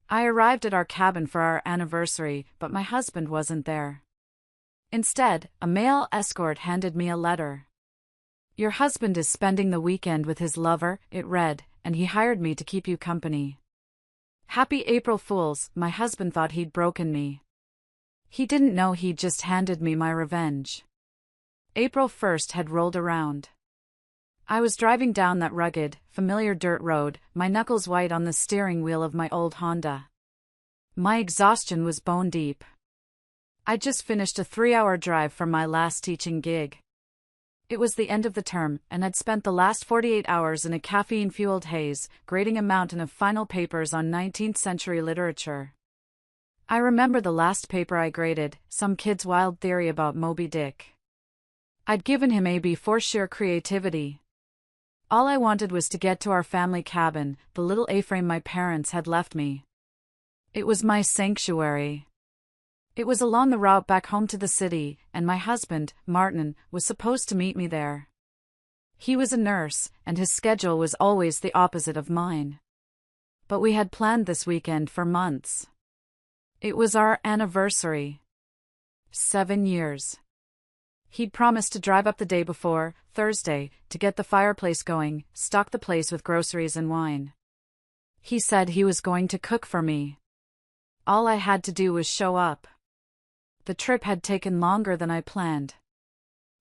I arrived at our cabin for our anniversary, but my husband wasn't there. Instead, a male escort handed me a letter. "Your husband is spending the weekend with his lover," it read, "and he hired me to keep you company." Happy April Fools, my husband thought he'd broken me. He didn't know he'd just handed me my revenge. April 1st had rolled around. I was driving down that rugged, familiar dirt road, my knuckles white on the steering wheel of my old Honda. My exhaustion was bone deep. I'd just finished a 3-hour drive from my last teaching gig. It was the end of the term, and I'd spent the last 48 hours in a caffeine-fueled haze, grading a mountain of final papers on 19th-century literature. I remember the last paper I graded, some kid's wild theory about Moby Dick. I'd given him a B for sheer creativity. All I wanted was to get to our family cabin, the little A-frame my parents had left me. It was my sanctuary. It was along the route back home to the city, and my husband, Martin, was supposed to meet me there. He was a nurse, and his schedule was always the opposite of mine. But we had planned this weekend for months. It was our anniversary. 7 years. He'd promised to drive up the day before, Thursday, to get the fireplace going, stock the place with groceries and wine. He said he was going to cook for me. All I had to do was show up. The trip had taken longer than I planned.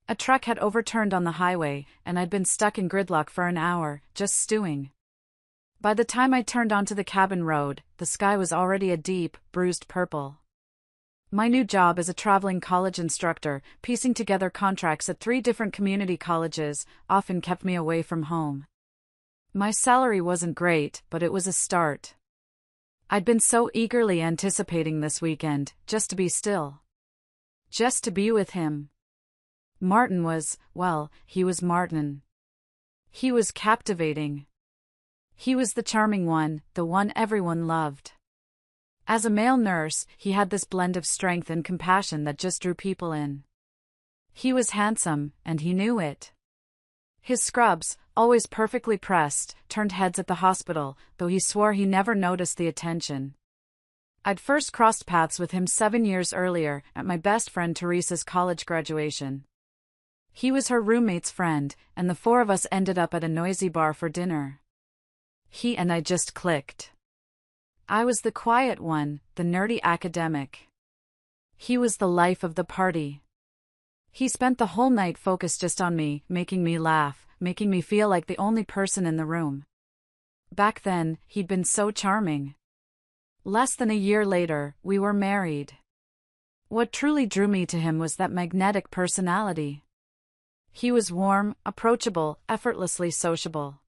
A truck had overturned on the highway, and I'd been stuck in gridlock for an hour, just stewing. By the time I turned onto the cabin road, the sky was already a deep, bruised purple. My new job as a traveling college instructor, piecing together contracts at 3 different community colleges, often kept me away from home. My salary wasn't great, but it was a start. I'd been so eagerly anticipating this weekend, just to be still. Just to be with him. Martin was, well, he was Martin. He was captivating. He was the charming one, the one everyone loved. As a male nurse, he had this blend of strength and compassion that just drew people in. He was handsome, and he knew it. His scrubs, always perfectly pressed, turned heads at the hospital, though he swore he never noticed the attention. I'd first crossed paths with him 7 years earlier, at my best friend Teresa's college graduation. He was her roommate's friend, and the 4 of us ended up at a noisy bar for dinner. He and I just clicked. I was the quiet one, the nerdy academic. He was the life of the party. He spent the whole night focused just on me, making me laugh, making me feel like the only person in the room. Back then, he'd been so charming. Less than a year later, we were married. What truly drew me to him was that magnetic personality. He was warm, approachable, effortlessly sociable.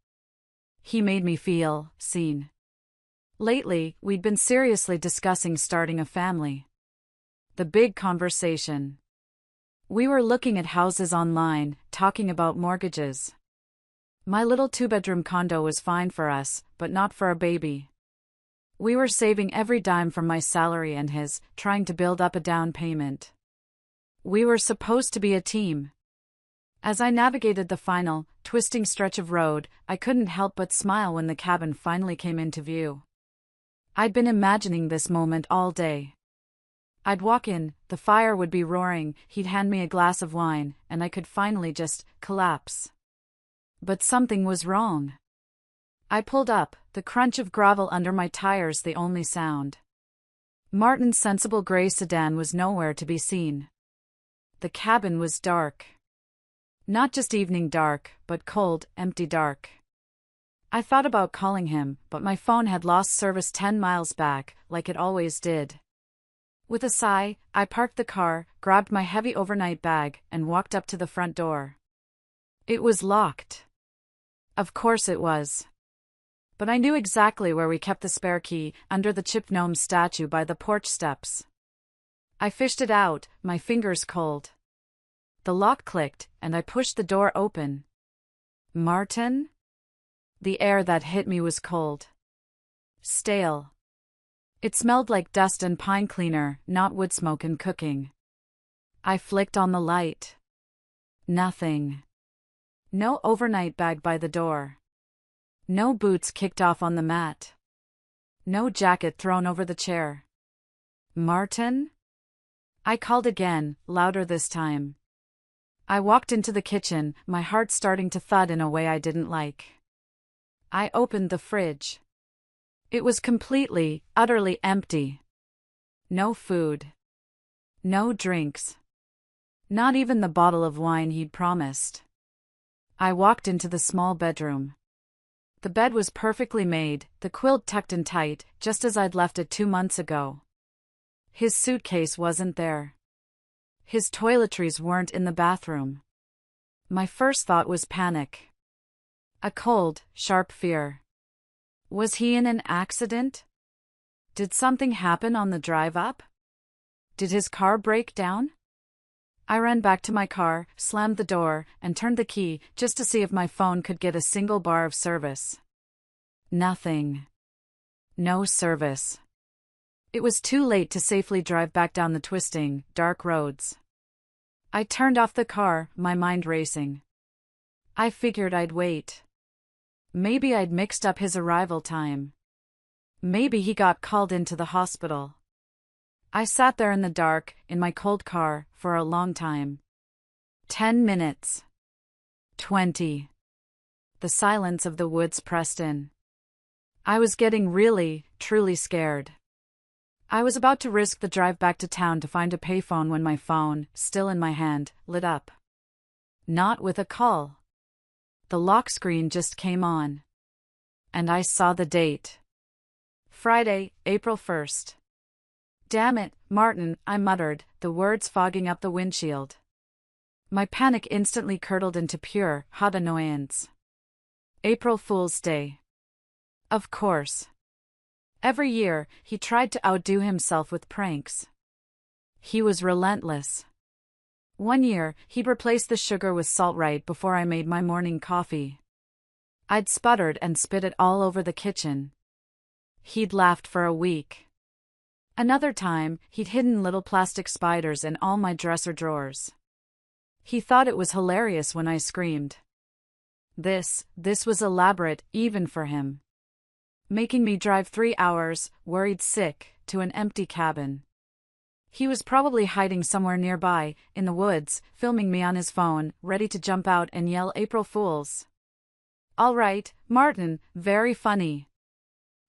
He made me feel seen. Lately, we'd been seriously discussing starting a family. The big conversation. We were looking at houses online, talking about mortgages. My little 2-bedroom condo was fine for us, but not for a baby. We were saving every dime from my salary and his, trying to build up a down payment. We were supposed to be a team. As I navigated the final, twisting stretch of road, I couldn't help but smile when the cabin finally came into view. I'd been imagining this moment all day. I'd walk in, the fire would be roaring, he'd hand me a glass of wine, and I could finally just collapse. But something was wrong. I pulled up, the crunch of gravel under my tires the only sound. Martin's sensible gray sedan was nowhere to be seen. The cabin was dark. Not just evening dark, but cold, empty dark. I thought about calling him, but my phone had lost service 10 miles back, like it always did. With a sigh, I parked the car, grabbed my heavy overnight bag, and walked up to the front door. It was locked. Of course it was. But I knew exactly where we kept the spare key, under the chipped gnome statue by the porch steps. I fished it out, my fingers cold. The lock clicked, and I pushed the door open. Martin? The air that hit me was cold. Stale. It smelled like dust and pine cleaner, not wood smoke and cooking. I flicked on the light. Nothing. No overnight bag by the door. No boots kicked off on the mat. No jacket thrown over the chair. Martin? I called again, louder this time. I walked into the kitchen, my heart starting to thud in a way I didn't like. I opened the fridge. It was completely, utterly empty. No food. No drinks. Not even the bottle of wine he'd promised. I walked into the small bedroom. The bed was perfectly made, the quilt tucked in tight, just as I'd left it 2 months ago. His suitcase wasn't there. His toiletries weren't in the bathroom. My first thought was panic. A cold, sharp fear. Was he in an accident? Did something happen on the drive up? Did his car break down? I ran back to my car, slammed the door, and turned the key just to see if my phone could get a single bar of service. Nothing. No service. It was too late to safely drive back down the twisting, dark roads. I turned off the car, my mind racing. I figured I'd wait. Maybe I'd mixed up his arrival time. Maybe he got called into the hospital. I sat there in the dark, in my cold car, for a long time. 10 minutes. 20. The silence of the woods pressed in. I was getting really, truly scared. I was about to risk the drive back to town to find a payphone when my phone, still in my hand, lit up. Not with a call. The lock screen just came on. And I saw the date. Friday, April 1st. Damn it, Martin, I muttered, the words fogging up the windshield. My panic instantly curdled into pure, hot annoyance. April Fool's Day. Of course. Every year, he tried to outdo himself with pranks. He was relentless. One year, he'd replaced the sugar with salt right before I made my morning coffee. I'd sputtered and spit it all over the kitchen. He'd laughed for a week. Another time, he'd hidden little plastic spiders in all my dresser drawers. He thought it was hilarious when I screamed. This was elaborate, even for him. Making me drive 3 hours, worried sick, to an empty cabin. He was probably hiding somewhere nearby, in the woods, filming me on his phone, ready to jump out and yell April Fools. All right, Martin, very funny.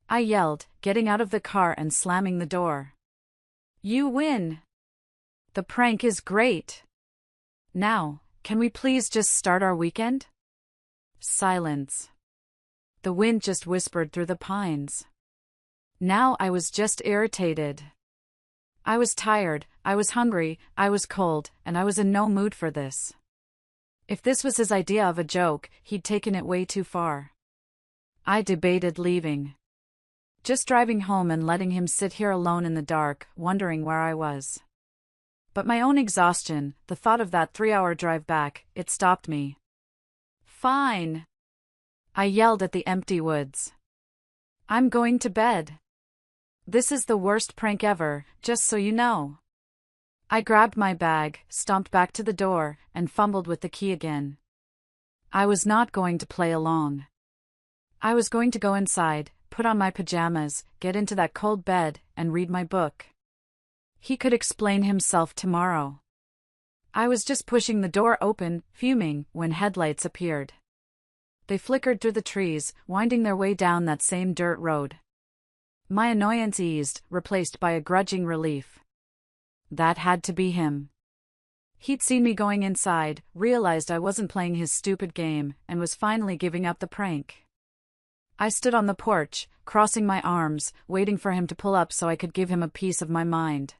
I yelled, getting out of the car and slamming the door. You win. The prank is great. Now, can we please just start our weekend? Silence. The wind just whispered through the pines. Now I was just irritated. I was tired, I was hungry, I was cold, and I was in no mood for this. If this was his idea of a joke, he'd taken it way too far. I debated leaving. Just driving home and letting him sit here alone in the dark, wondering where I was. But my own exhaustion, the thought of that 3-hour drive back, it stopped me. Fine. I yelled at the empty woods. I'm going to bed. This is the worst prank ever, just so you know. I grabbed my bag, stomped back to the door, and fumbled with the key again. I was not going to play along. I was going to go inside, put on my pajamas, get into that cold bed, and read my book. He could explain himself tomorrow. I was just pushing the door open, fuming, when headlights appeared. They flickered through the trees, winding their way down that same dirt road. My annoyance eased, replaced by a grudging relief. That had to be him. He'd seen me going inside, realized I wasn't playing his stupid game, and was finally giving up the prank. I stood on the porch, crossing my arms, waiting for him to pull up so I could give him a piece of my mind.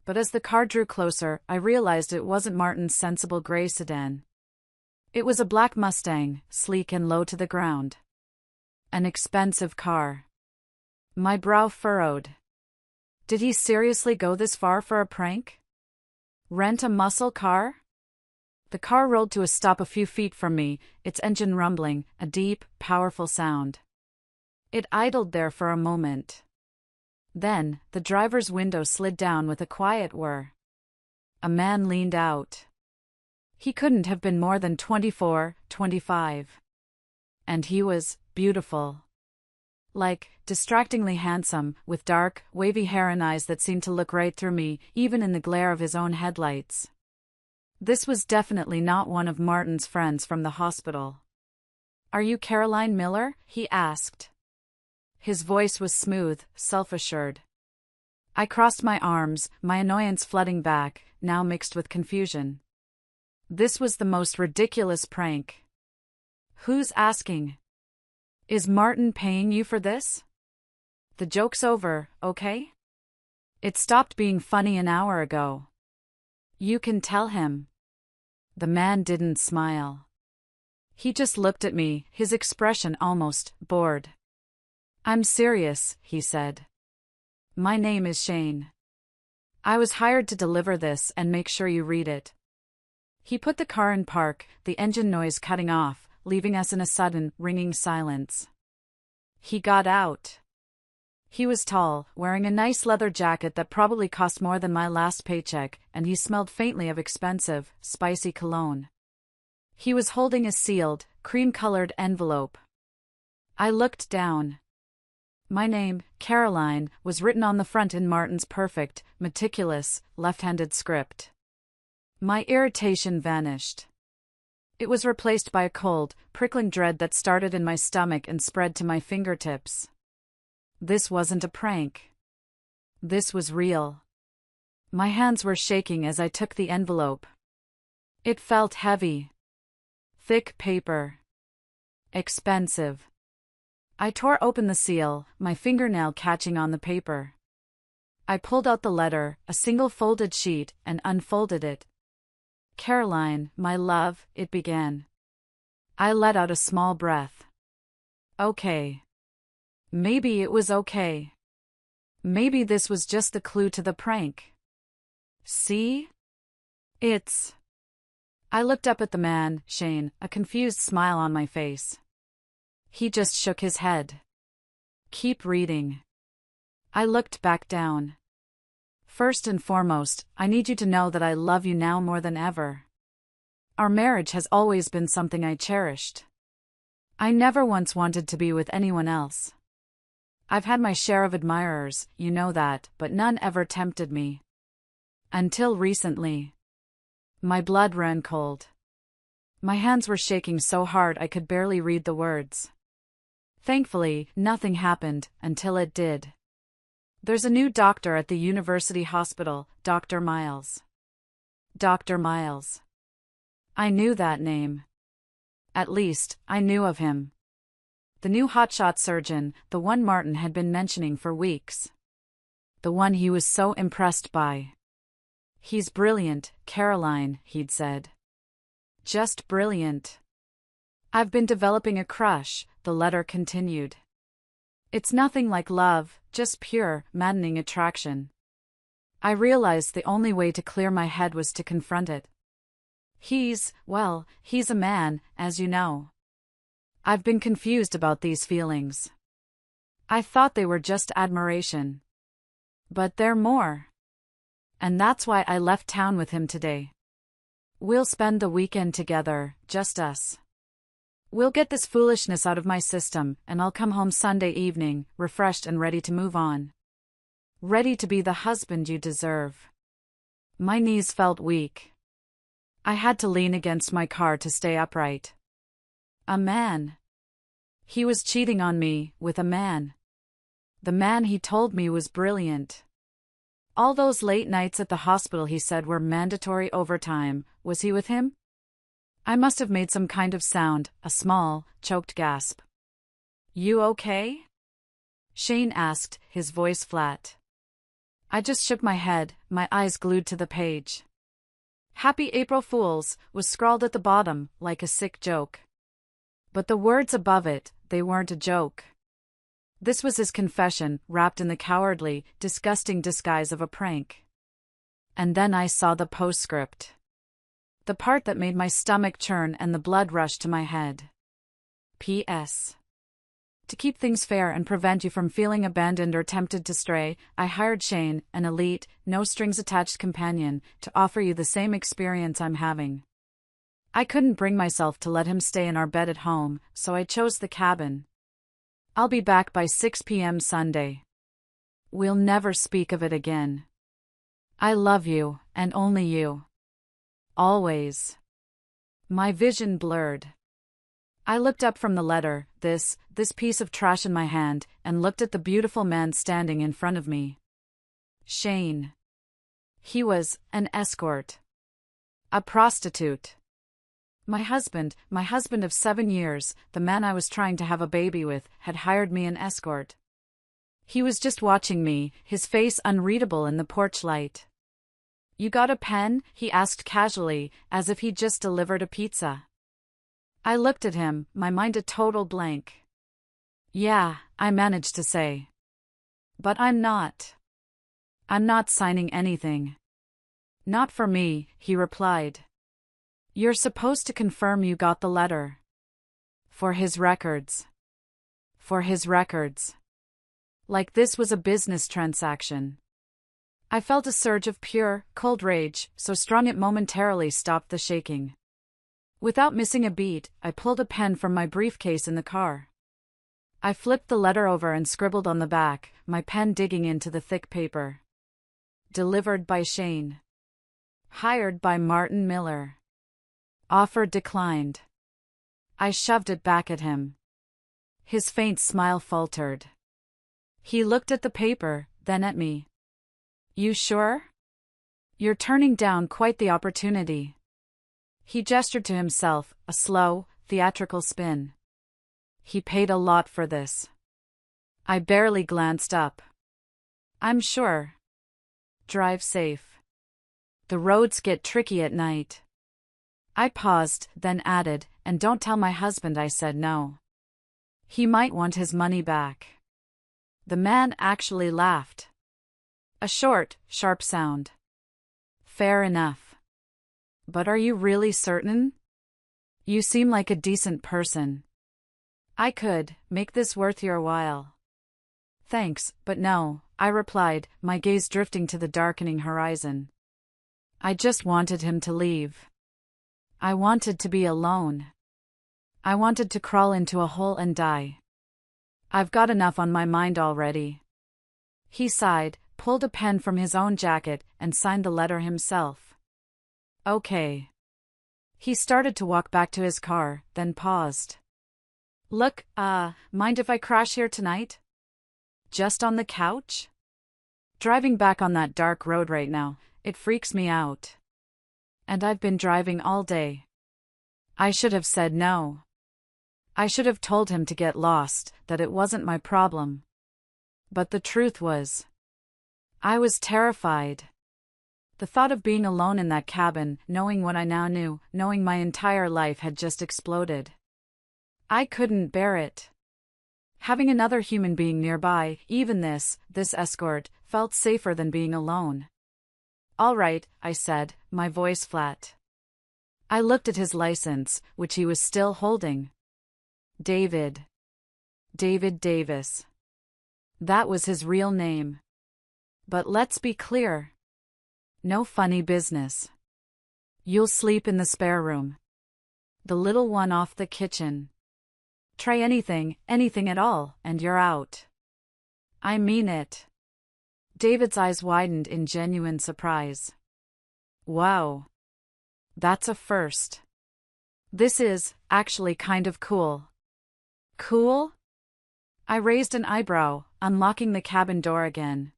But as the car drew closer, I realized it wasn't Martin's sensible gray sedan. It was a black Mustang, sleek and low to the ground. An expensive car. My brow furrowed. Did he seriously go this far for a prank? Rent a muscle car? The car rolled to a stop a few feet from me, its engine rumbling, a deep, powerful sound. It idled there for a moment. Then, the driver's window slid down with a quiet whir. A man leaned out. He couldn't have been more than 24, 25. And he was beautiful. Like, distractingly handsome, with dark, wavy hair and eyes that seemed to look right through me, even in the glare of his own headlights. This was definitely not one of Martin's friends from the hospital. "Are you Caroline Miller?" he asked. His voice was smooth, self-assured. I crossed my arms, my annoyance flooding back, now mixed with confusion. This was the most ridiculous prank. "Who's asking? Is Martin paying you for this? The joke's over, okay? It stopped being funny an hour ago. You can tell him." The man didn't smile. He just looked at me, his expression almost bored. "I'm serious," he said. "My name is Shane. I was hired to deliver this and make sure you read it." He put the car in park, the engine noise cutting off, leaving us in a sudden, ringing silence. He got out. He was tall, wearing a nice leather jacket that probably cost more than my last paycheck, and he smelled faintly of expensive, spicy cologne. He was holding a sealed, cream-colored envelope. I looked down. My name, Caroline, was written on the front in Martin's perfect, meticulous, left-handed script. My irritation vanished. It was replaced by a cold, prickling dread that started in my stomach and spread to my fingertips. This wasn't a prank. This was real. My hands were shaking as I took the envelope. It felt heavy. Thick paper. Expensive. I tore open the seal, my fingernail catching on the paper. I pulled out the letter, a single folded sheet, and unfolded it. "Caroline, my love," it began. I let out a small breath. Okay. Maybe it was okay. Maybe this was just the clue to the prank. "See? It's..." I looked up at the man, Shane, a confused smile on my face. He just shook his head. "Keep reading." I looked back down. "First and foremost, I need you to know that I love you now more than ever. Our marriage has always been something I cherished. I never once wanted to be with anyone else. I've had my share of admirers, you know that, but none ever tempted me. Until recently." My blood ran cold. My hands were shaking so hard I could barely read the words. Thankfully, nothing happened, until it did. "There's a new doctor at the university hospital, Dr. Miles." Dr. Miles. I knew that name. At least, I knew of him. The new hotshot surgeon, the one Martin had been mentioning for weeks. The one he was so impressed by. "He's brilliant, Caroline," he'd said. "Just brilliant. I've been developing a crush," the letter continued. "It's nothing like love, just pure, maddening attraction." I realized the only way to clear my head was to confront it. He's a man, as you know. I've been confused about these feelings. I thought they were just admiration. But they're more. And that's why I left town with him today. We'll spend the weekend together, just us. We'll get this foolishness out of my system, and I'll come home Sunday evening, refreshed and ready to move on. Ready to be the husband you deserve. My knees felt weak. I had to lean against my car to stay upright. A man. He was cheating on me, with a man. The man he told me was brilliant. All those late nights at the hospital he said were mandatory overtime, was he with him? I must have made some kind of sound, a small, choked gasp. "You okay?" Shane asked, his voice flat. I just shook my head, my eyes glued to the page. "Happy April Fools" was scrawled at the bottom, like a sick joke. But the words above it, they weren't a joke. This was his confession, wrapped in the cowardly, disgusting disguise of a prank. And then I saw the postscript. The part that made my stomach churn and the blood rush to my head. P.S. To keep things fair and prevent you from feeling abandoned or tempted to stray, I hired Shane, an elite, no-strings-attached companion, to offer you the same experience I'm having. I couldn't bring myself to let him stay in our bed at home, so I chose the cabin. I'll be back by 6 p.m. Sunday. We'll never speak of it again. I love you, and only you. Always. My vision blurred. I looked up from the letter, this piece of trash in my hand, and looked at the beautiful man standing in front of me. Shane. He was an escort. A prostitute. My husband of 7 years, the man I was trying to have a baby with, had hired me an escort. He was just watching me, his face unreadable in the porch light. You got a pen? He asked casually, as if he'd just delivered a pizza. I looked at him, my mind a total blank. Yeah, I managed to say. But I'm not signing anything. Not for me, he replied. You're supposed to confirm you got the letter. For his records. For his records. Like this was a business transaction. I felt a surge of pure, cold rage, so strong it momentarily stopped the shaking. Without missing a beat, I pulled a pen from my briefcase in the car. I flipped the letter over and scribbled on the back, my pen digging into the thick paper. Delivered by Shane. Hired by Martin Miller. Offer declined. I shoved it back at him. His faint smile faltered. He looked at the paper, then at me. You sure? You're turning down quite the opportunity. He gestured to himself, a slow, theatrical spin. He paid a lot for this. I barely glanced up. I'm sure. Drive safe. The roads get tricky at night. I paused, then added, and don't tell my husband I said no. He might want his money back. The man actually laughed. A short, sharp sound. Fair enough. But are you really certain? You seem like a decent person. I could make this worth your while. Thanks, but no, I replied, my gaze drifting to the darkening horizon. I just wanted him to leave. I wanted to be alone. I wanted to crawl into a hole and die. I've got enough on my mind already. He sighed, pulled a pen from his own jacket, and signed the letter himself. Okay. He started to walk back to his car, then paused. Look, mind if I crash here tonight? Just on the couch? Driving back on that dark road right now, it freaks me out. And I've been driving all day. I should have said no. I should have told him to get lost, that it wasn't my problem. But the truth was, I was terrified. The thought of being alone in that cabin, knowing what I now knew, knowing my entire life had just exploded. I couldn't bear it. Having another human being nearby, even this escort, felt safer than being alone. All right, I said, my voice flat. I looked at his license, which he was still holding. David Davis. That was his real name. But let's be clear. No funny business. You'll sleep in the spare room. The little one off the kitchen. Try anything at all, and you're out. I mean it. David's eyes widened in genuine surprise. Wow. That's a first. This is, actually kind of cool. Cool? I raised an eyebrow, unlocking the cabin door again.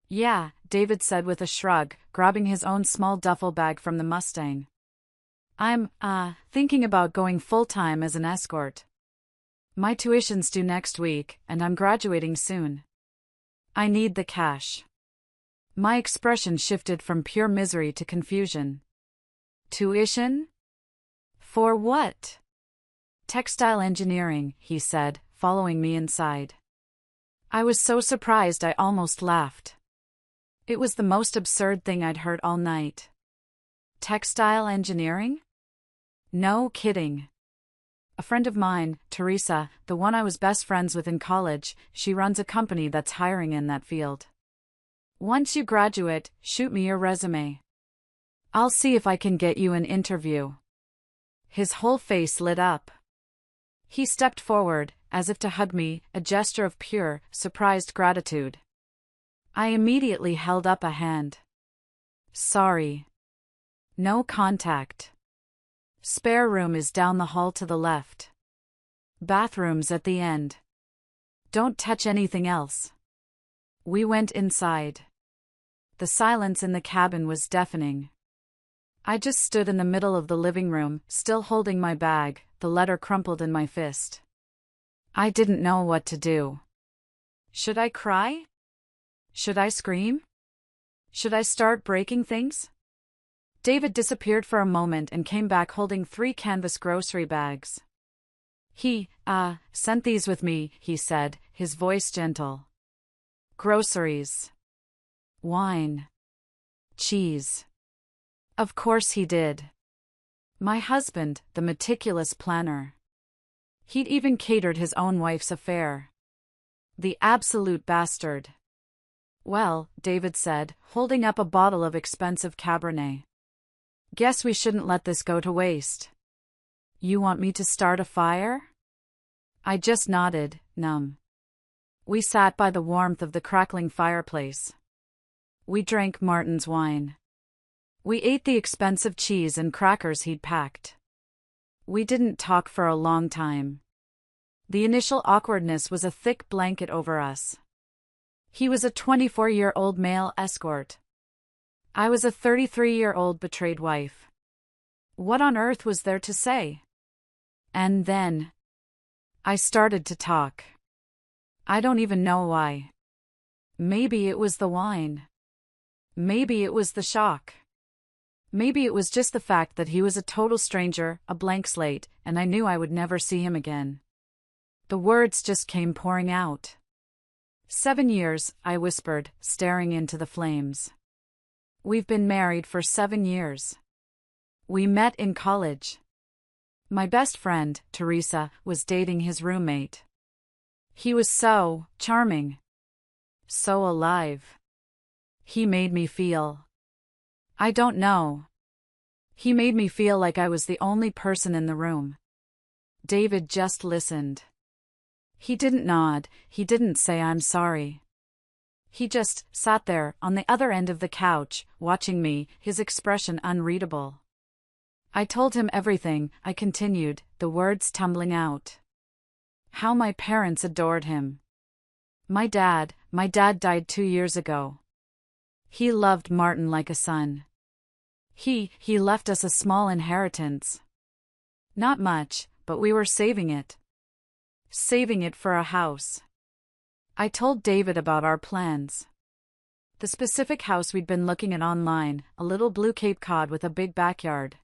Yeah, David said with a shrug, grabbing his own small duffel bag from the Mustang. I'm, thinking about going full-time as an escort. My tuition's due next week, and I'm graduating soon. I need the cash. My expression shifted from pure misery to confusion. Tuition? For what? Textile engineering, he said, following me inside. I was so surprised I almost laughed. It was the most absurd thing I'd heard all night. Textile engineering? No kidding. A friend of mine, Teresa, the one I was best friends with in college, she runs a company that's hiring in that field. Once you graduate, shoot me your resume. I'll see if I can get you an interview. His whole face lit up. He stepped forward, as if to hug me, a gesture of pure, surprised gratitude. I immediately held up a hand. Sorry. No contact. Spare room is down the hall to the left. Bathrooms at the end. Don't touch anything else. We went inside. The silence in the cabin was deafening. I just stood in the middle of the living room, still holding my bag, the letter crumpled in my fist. I didn't know what to do. Should I cry? Should I scream? Should I start breaking things? David disappeared for a moment and came back holding 3 canvas grocery bags. He sent these with me, he said, his voice gentle. Groceries. Wine. Cheese. Of course he did. My husband, the meticulous planner. He'd even catered his own wife's affair. The absolute bastard. Well, David said, holding up a bottle of expensive Cabernet. Guess we shouldn't let this go to waste. You want me to start a fire? I just nodded, numb. We sat by the warmth of the crackling fireplace. We drank Martin's wine. We ate the expensive cheese and crackers he'd packed. We didn't talk for a long time. The initial awkwardness was a thick blanket over us. He was a 24-year-old male escort. I was a 33-year-old betrayed wife. What on earth was there to say? And then I started to talk. I don't even know why. Maybe it was the wine. Maybe it was the shock. Maybe it was just the fact that he was a total stranger, a blank slate, and I knew I would never see him again. The words just came pouring out. 7 years, I whispered, staring into the flames. We've been married for 7 years. We met in college. My best friend, Teresa, was dating his roommate. He was so charming. So alive. He made me feel. I don't know. He made me feel like I was the only person in the room. David just listened. He didn't nod, he didn't say I'm sorry. He just sat there, on the other end of the couch, watching me, his expression unreadable. I told him everything, I continued, the words tumbling out. How my parents adored him. My dad died 2 years ago. He loved Martin like a son. He left us a small inheritance. Not much, but we were saving it. Saving it for a house. I told David about our plans. The specific house we'd been looking at online, a little blue Cape Cod with a big backyard.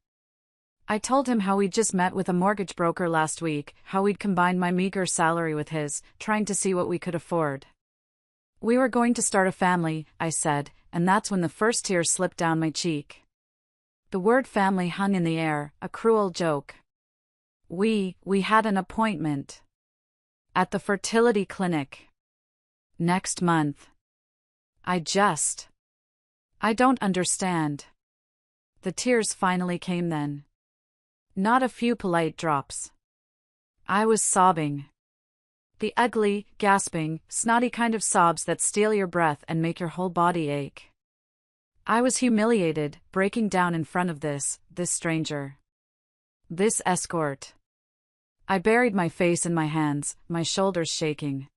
I told him how we'd just met with a mortgage broker last week, how we'd combined my meager salary with his, trying to see what we could afford. We were going to start a family, I said, and that's when the first tear slipped down my cheek. The word family hung in the air, a cruel joke. We had an appointment. At the fertility clinic. Next month. I don't understand. The tears finally came then. Not a few polite drops. I was sobbing. The ugly, gasping, snotty kind of sobs that steal your breath and make your whole body ache. I was humiliated, breaking down in front of this stranger. This escort. I buried my face in my hands, my shoulders shaking.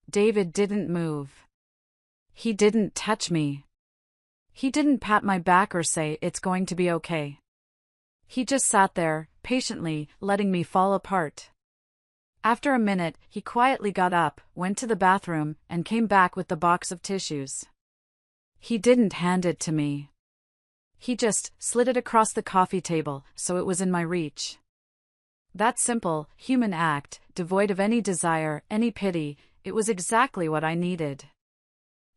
David didn't move. He didn't touch me. He didn't pat my back or say it's going to be okay. He just sat there, patiently, letting me fall apart. After a minute, he quietly got up, went to the bathroom, and came back with the box of tissues. He didn't hand it to me. He just slid it across the coffee table, so it was in my reach. That simple, human act, devoid of any desire, any pity, it was exactly what I needed.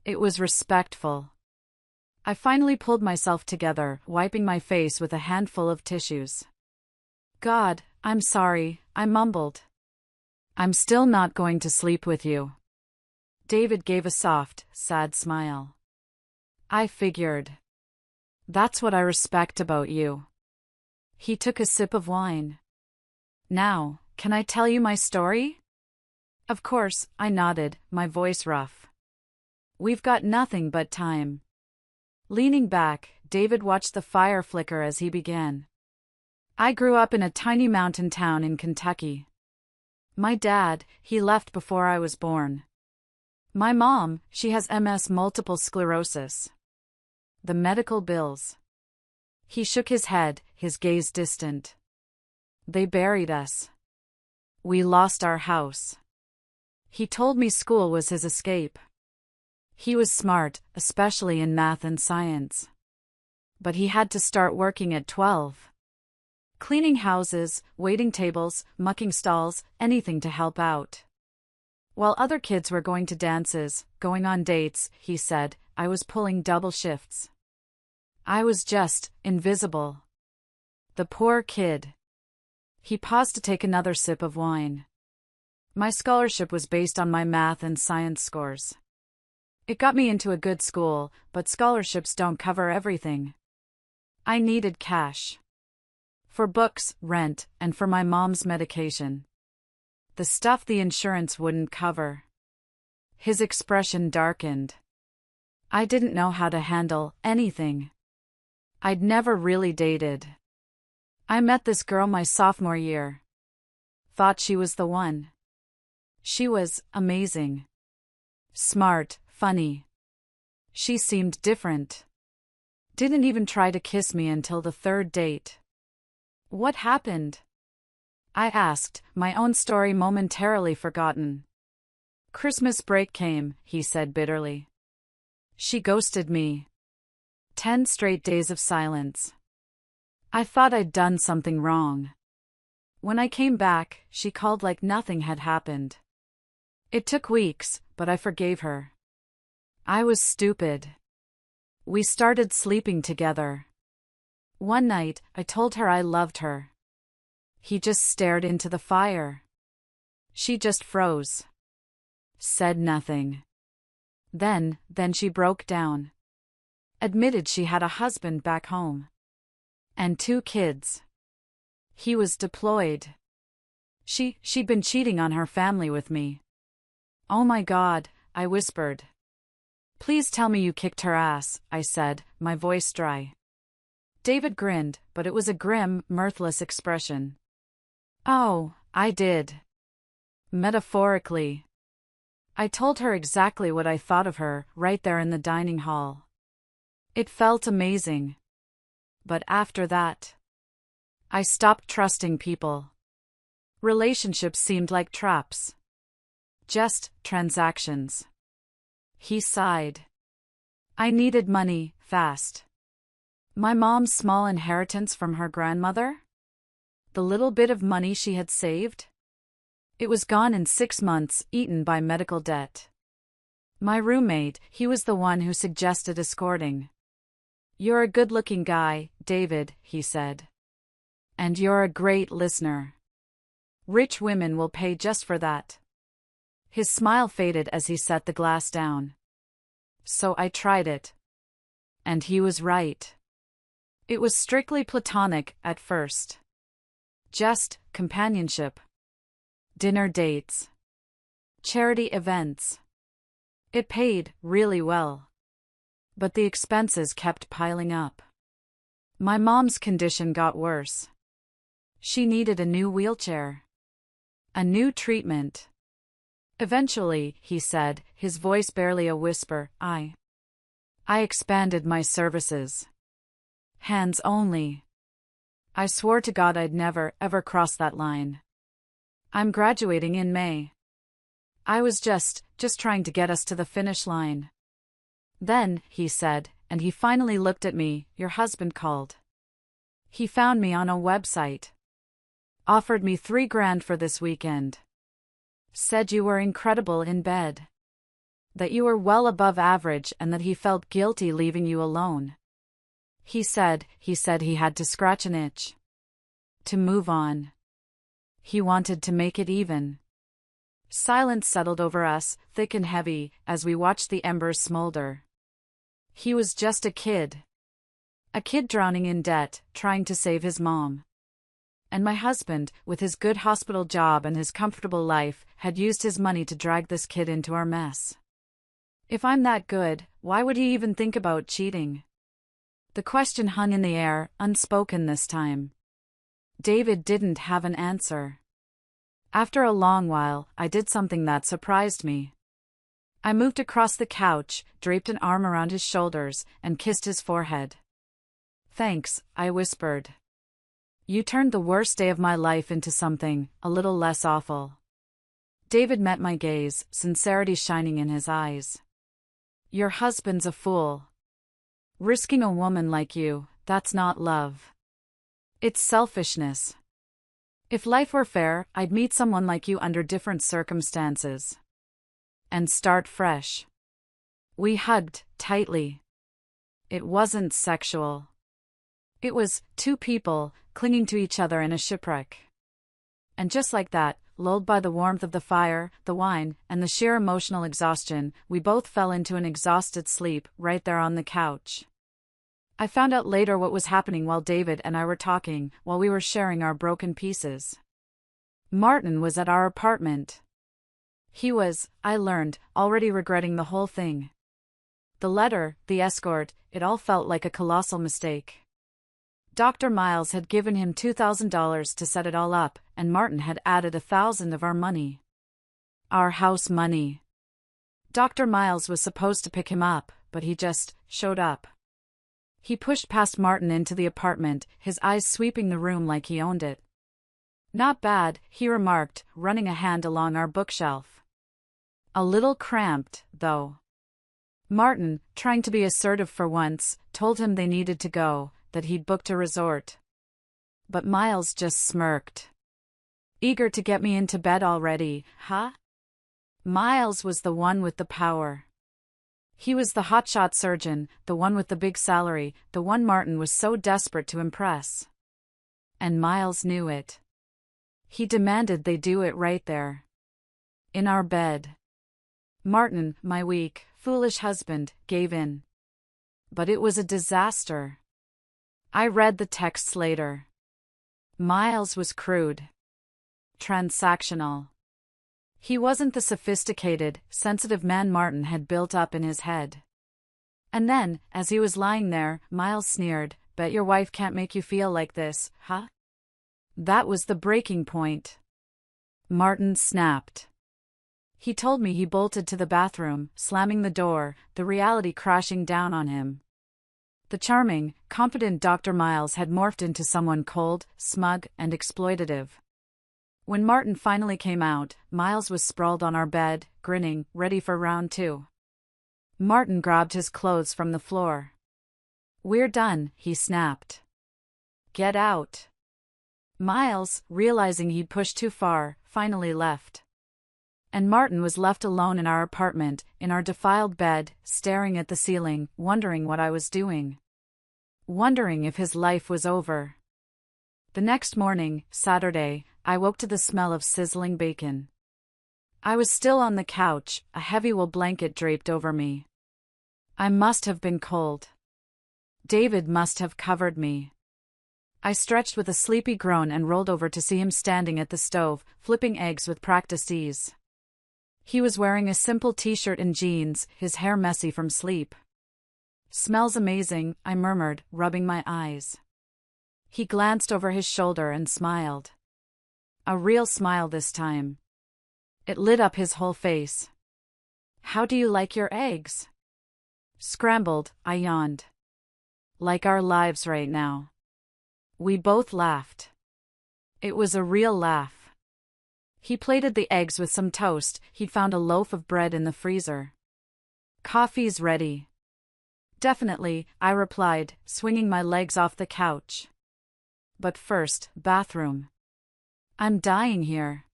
It was respectful. I finally pulled myself together, wiping my face with a handful of tissues. God, I'm sorry, I mumbled. I'm still not going to sleep with you. David gave a soft, sad smile. I figured. That's what I respect about you. He took a sip of wine. Now, can I tell you my story? Of course, I nodded, my voice rough. We've got nothing but time. Leaning back, David watched the fire flicker as he began. I grew up in a tiny mountain town in Kentucky. My dad, he left before I was born. My mom, she has MS, multiple sclerosis. The medical bills. He shook his head, his gaze distant. They buried us. We lost our house. He told me school was his escape. He was smart, especially in math and science. But he had to start working at 12. Cleaning houses, waiting tables, mucking stalls, anything to help out. While other kids were going to dances, going on dates, he said, I was pulling double shifts. I was just invisible. The poor kid. He paused to take another sip of wine. My scholarship was based on my math and science scores. It got me into a good school, but scholarships don't cover everything. I needed cash. For books, rent, and for my mom's medication. The stuff the insurance wouldn't cover. His expression darkened. I didn't know how to handle anything. I'd never really dated. I met this girl my sophomore year. Thought she was the one. She was amazing. Smart, funny. She seemed different. Didn't even try to kiss me until the third date. What happened? I asked, my own story momentarily forgotten. Christmas break came, he said bitterly. She ghosted me. 10 straight days of silence. I thought I'd done something wrong. When I came back, she called like nothing had happened. It took weeks, but I forgave her. I was stupid. We started sleeping together. One night, I told her I loved her. He just stared into the fire. She just froze. Said nothing. Then she broke down. Admitted she had a husband back home. And 2 kids. He was deployed. She'd been cheating on her family with me. Oh my God, I whispered. Please tell me you kicked her ass, I said, my voice dry. David grinned, but it was a grim, mirthless expression. Oh, I did. Metaphorically. I told her exactly what I thought of her, right there in the dining hall. It felt amazing. But after that, I stopped trusting people. Relationships seemed like traps. Just transactions. He sighed. I needed money, fast. My mom's small inheritance from her grandmother? The little bit of money she had saved? It was gone in 6 months, eaten by medical debt. My roommate, he was the one who suggested escorting. You're a good-looking guy, David, he said. And you're a great listener. Rich women will pay just for that. His smile faded as he set the glass down. So I tried it. And he was right. It was strictly platonic at first. Just companionship. Dinner dates. Charity events. It paid really well. But the expenses kept piling up. My mom's condition got worse. She needed a new wheelchair. A new treatment. Eventually, he said, his voice barely a whisper, I expanded my services. Hands only. I swore to God I'd never, ever cross that line. I'm graduating in May. I was just trying to get us to the finish line. Then, he said, and he finally looked at me, your husband called. He found me on a website. Offered me $3,000 for this weekend. Said you were incredible in bed. That you were well above average and that he felt guilty leaving you alone. He said he had to scratch an itch. To move on. He wanted to make it even. Silence settled over us, thick and heavy, as we watched the embers smolder. He was just a kid. A kid drowning in debt, trying to save his mom. And my husband, with his good hospital job and his comfortable life, had used his money to drag this kid into our mess. If I'm that good, why would he even think about cheating? The question hung in the air, unspoken this time. David didn't have an answer. After a long while, I did something that surprised me. I moved across the couch, draped an arm around his shoulders, and kissed his forehead. "Thanks," I whispered. "You turned the worst day of my life into something a little less awful." David met my gaze, sincerity shining in his eyes. "Your husband's a fool. Risking a woman like you, that's not love. It's selfishness. If life were fair, I'd meet someone like you under different circumstances. And start fresh." We hugged, tightly. It wasn't sexual. It was two people, clinging to each other in a shipwreck. And just like that, lulled by the warmth of the fire, the wine, and the sheer emotional exhaustion, we both fell into an exhausted sleep, right there on the couch. I found out later what was happening while David and I were talking, while we were sharing our broken pieces. Martin was at our apartment. He was, I learned, already regretting the whole thing. The letter, the escort, it all felt like a colossal mistake. Dr. Miles had given him $2,000 to set it all up, and Martin had added $1,000 of our money. Our house money. Dr. Miles was supposed to pick him up, but he just showed up. He pushed past Martin into the apartment, his eyes sweeping the room like he owned it. "Not bad," he remarked, running a hand along our bookshelf. "A little cramped, though." Martin, trying to be assertive for once, told him they needed to go, that he'd booked a resort. But Miles just smirked. "Eager to get me into bed already, huh?" Miles was the one with the power. He was the hotshot surgeon, the one with the big salary, the one Martin was so desperate to impress. And Miles knew it. He demanded they do it right there. In our bed. Martin, my weak, foolish husband, gave in. But it was a disaster. I read the texts later. Miles was crude. Transactional. He wasn't the sophisticated, sensitive man Martin had built up in his head. And then, as he was lying there, Miles sneered, "Bet your wife can't make you feel like this, huh?" That was the breaking point. Martin snapped. He told me he bolted to the bathroom, slamming the door, the reality crashing down on him. The charming, competent Dr. Miles had morphed into someone cold, smug, and exploitative. When Martin finally came out, Miles was sprawled on our bed, grinning, ready for round two. Martin grabbed his clothes from the floor. "We're done," he snapped. "Get out." Miles, realizing he'd pushed too far, finally left. And Martin was left alone in our apartment, in our defiled bed, staring at the ceiling, wondering what I was doing. Wondering if his life was over. The next morning, Saturday, I woke to the smell of sizzling bacon. I was still on the couch, a heavy wool blanket draped over me. I must have been cold. David must have covered me. I stretched with a sleepy groan and rolled over to see him standing at the stove, flipping eggs with practiced ease. He was wearing a simple t-shirt and jeans, his hair messy from sleep. "Smells amazing," I murmured, rubbing my eyes. He glanced over his shoulder and smiled. A real smile this time. It lit up his whole face. "How do you like your eggs?" "Scrambled," I yawned. "Like our lives right now." We both laughed. It was a real laugh. He plated the eggs with some toast. He'd found a loaf of bread in the freezer. "Coffee's ready." "Definitely," I replied, swinging my legs off the couch. "But first, bathroom. I'm dying here."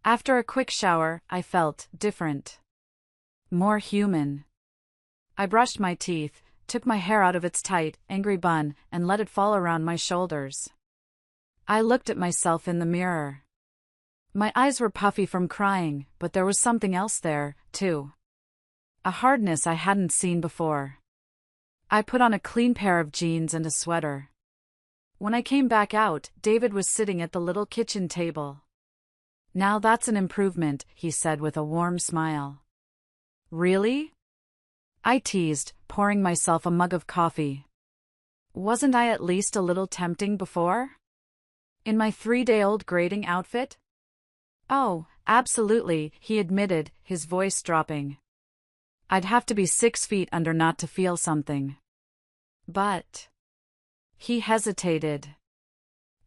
After a quick shower, I felt different. More human. I brushed my teeth, took my hair out of its tight, angry bun, and let it fall around my shoulders. I looked at myself in the mirror. My eyes were puffy from crying, but there was something else there, too. A hardness I hadn't seen before. I put on a clean pair of jeans and a sweater. When I came back out, David was sitting at the little kitchen table. "Now that's an improvement," he said with a warm smile. "Really?" I teased, pouring myself a mug of coffee. Wasn't I at least a little tempting before? In my 3-day-old grading outfit? "Oh, absolutely," he admitted, his voice dropping. "I'd have to be 6 feet under not to feel something." "But..." He hesitated.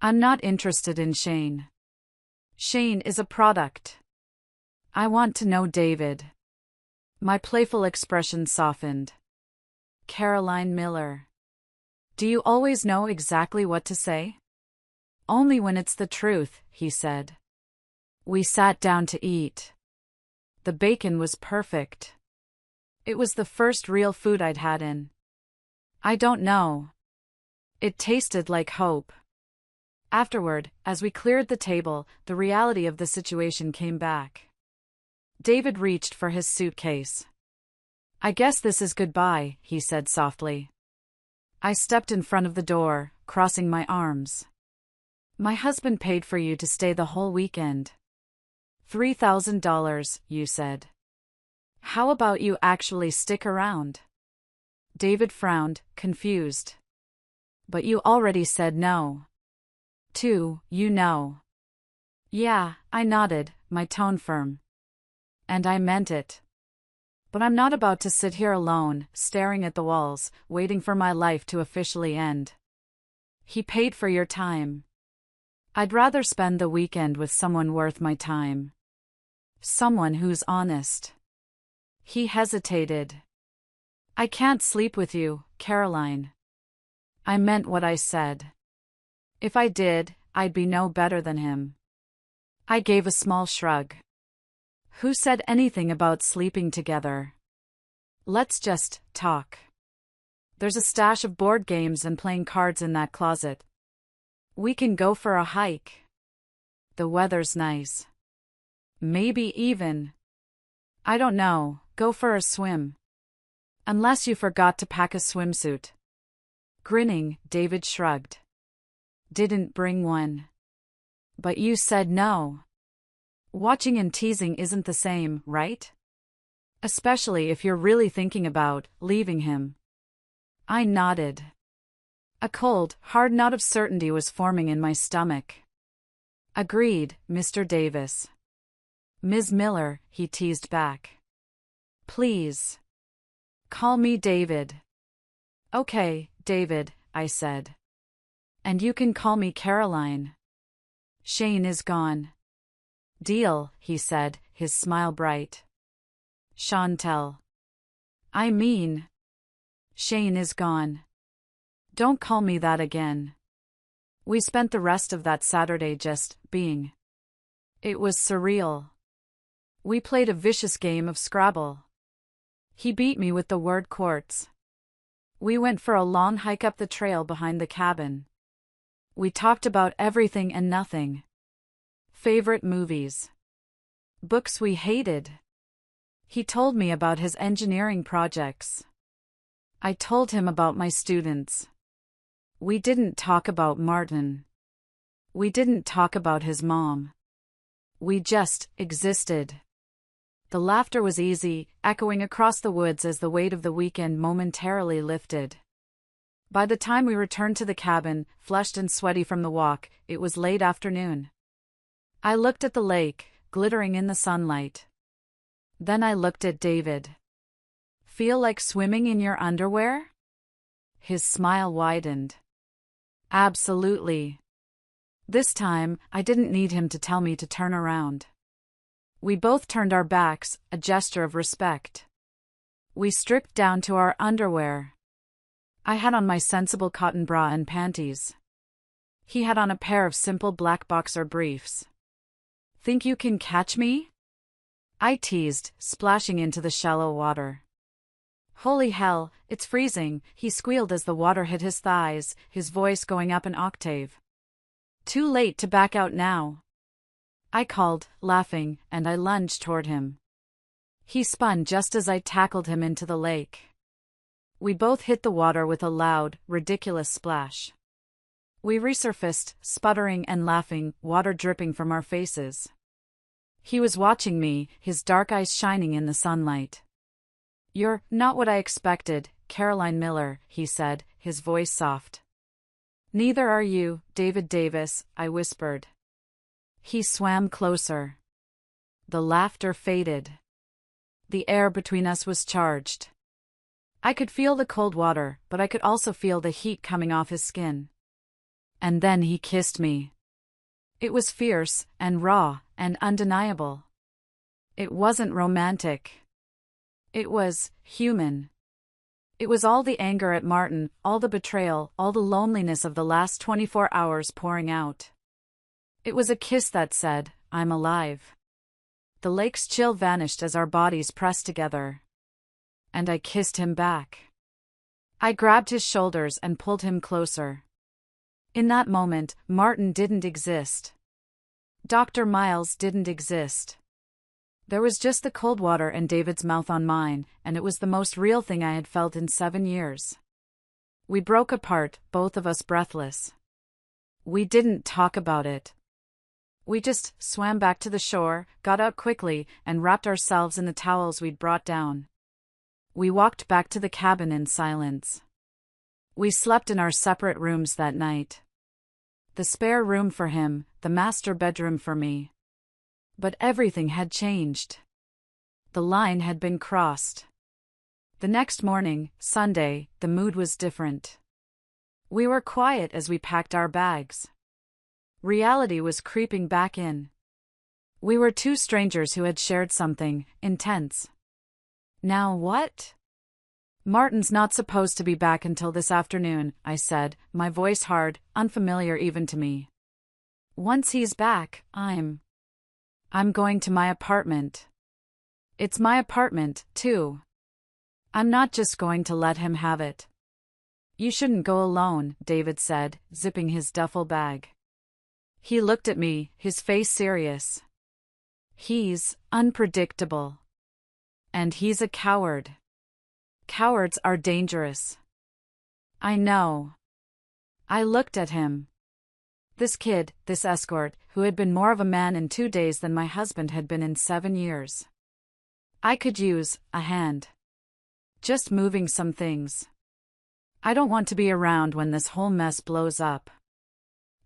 "I'm not interested in Shane. Shane is a product. I want to know David." My playful expression softened. "Caroline Miller. Do you always know exactly what to say?" "Only when it's the truth," he said. We sat down to eat. The bacon was perfect. It was the first real food I'd had in... I don't know. It tasted like hope. Afterward, as we cleared the table, the reality of the situation came back. David reached for his suitcase. "I guess this is goodbye," he said softly. I stepped in front of the door, crossing my arms. "My husband paid for you to stay the whole weekend. $3,000, you said. How about you actually stick around?" David frowned, confused. "But you already said no." "Too, you know." "Yeah," I nodded, my tone firm. "And I meant it. But I'm not about to sit here alone, staring at the walls, waiting for my life to officially end." "He paid for your time. I'd rather spend the weekend with someone worth my time. Someone who's honest." He hesitated. "I can't sleep with you, Caroline." I meant what I said. If I did, I'd be no better than him. I gave a small shrug. "Who said anything about sleeping together? Let's just talk. There's a stash of board games and playing cards in that closet. We can go for a hike. The weather's nice. Maybe even, I don't know, go for a swim. Unless you forgot to pack a swimsuit." Grinning, David shrugged. "Didn't bring one. But you said no. Watching and teasing isn't the same, right? Especially if you're really thinking about leaving him." I nodded. A cold, hard knot of certainty was forming in my stomach. "Agreed, Mr. Davis." "Ms. Miller," he teased back. "Please. Call me David." "Okay, David," I said. "And you can call me Caroline. Shane is gone." "Deal," he said, his smile bright. "Chantel. I mean, Shane is gone. Don't call me that again." We spent the rest of that Saturday just being. It was surreal. We played a vicious game of Scrabble. He beat me with the word quartz. We went for a long hike up the trail behind the cabin. We talked about everything and nothing. Favorite movies. Books we hated. He told me about his engineering projects. I told him about my students. We didn't talk about Martin. We didn't talk about his mom. We just existed. The laughter was easy, echoing across the woods as the weight of the weekend momentarily lifted. By the time we returned to the cabin, flushed and sweaty from the walk, it was late afternoon. I looked at the lake, glittering in the sunlight. Then I looked at David. "Feel like swimming in your underwear?" His smile widened. "Absolutely." This time, I didn't need him to tell me to turn around. We both turned our backs, a gesture of respect. We stripped down to our underwear. I had on my sensible cotton bra and panties. He had on a pair of simple black boxer briefs. "Think you can catch me?" I teased, splashing into the shallow water. "Holy hell, it's freezing," he squealed as the water hit his thighs, his voice going up an octave. "Too late to back out now," I called, laughing, and I lunged toward him. He spun just as I tackled him into the lake. We both hit the water with a loud, ridiculous splash. We resurfaced, sputtering and laughing, water dripping from our faces. He was watching me, his dark eyes shining in the sunlight. "You're not what I expected, Caroline Miller," he said, his voice soft. "Neither are you, David Davis," I whispered. He swam closer. The laughter faded. The air between us was charged. I could feel the cold water, but I could also feel the heat coming off his skin. And then he kissed me. It was fierce, and raw, and undeniable. It wasn't romantic. It was human. It was all the anger at Martin, all the betrayal, all the loneliness of the last 24 hours pouring out. It was a kiss that said, "I'm alive." The lake's chill vanished as our bodies pressed together. And I kissed him back. I grabbed his shoulders and pulled him closer. In that moment, Martin didn't exist. Dr. Miles didn't exist. There was just the cold water and David's mouth on mine, and it was the most real thing I had felt in 7 years. We broke apart, both of us breathless. We didn't talk about it. We just swam back to the shore, got out quickly, and wrapped ourselves in the towels we'd brought down. We walked back to the cabin in silence. We slept in our separate rooms that night. The spare room for him, the master bedroom for me. But everything had changed. The line had been crossed. The next morning, Sunday, the mood was different. We were quiet as we packed our bags. Reality was creeping back in. We were two strangers who had shared something intense. Now what? "Martin's not supposed to be back until this afternoon," I said, my voice hard, unfamiliar even to me. "Once he's back, I'm going to my apartment. It's my apartment, too. I'm not just going to let him have it." "You shouldn't go alone," David said, zipping his duffel bag. He looked at me, his face serious. "He's unpredictable. And he's a coward. Cowards are dangerous." "I know." I looked at him. This kid, this escort, who had been more of a man in 2 days than my husband had been in 7 years. I could use a hand. Just moving some things. I don't want to be around when this whole mess blows up.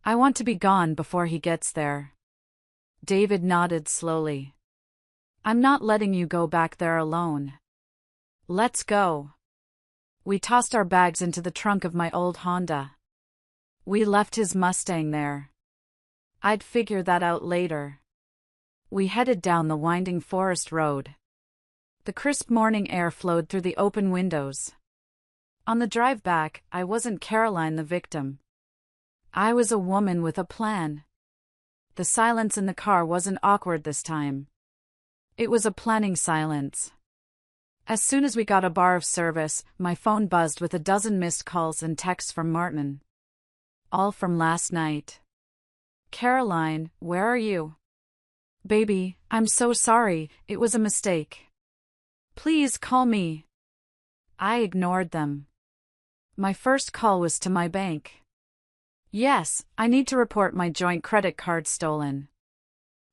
I want to be gone before he gets there. David nodded slowly. "I'm not letting you go back there alone. Let's go." We tossed our bags into the trunk of my old Honda. We left his Mustang there. I'd figure that out later. We headed down the winding forest road. The crisp morning air flowed through the open windows. On the drive back, I wasn't Caroline the victim. I was a woman with a plan. The silence in the car wasn't awkward this time. It was a planning silence. As soon as we got a bar of service, my phone buzzed with a dozen missed calls and texts from Martin. All from last night. "Caroline, where are you?" "Baby, I'm so sorry, it was a mistake. Please call me." I ignored them. My first call was to my bank. "Yes, I need to report my joint credit card stolen.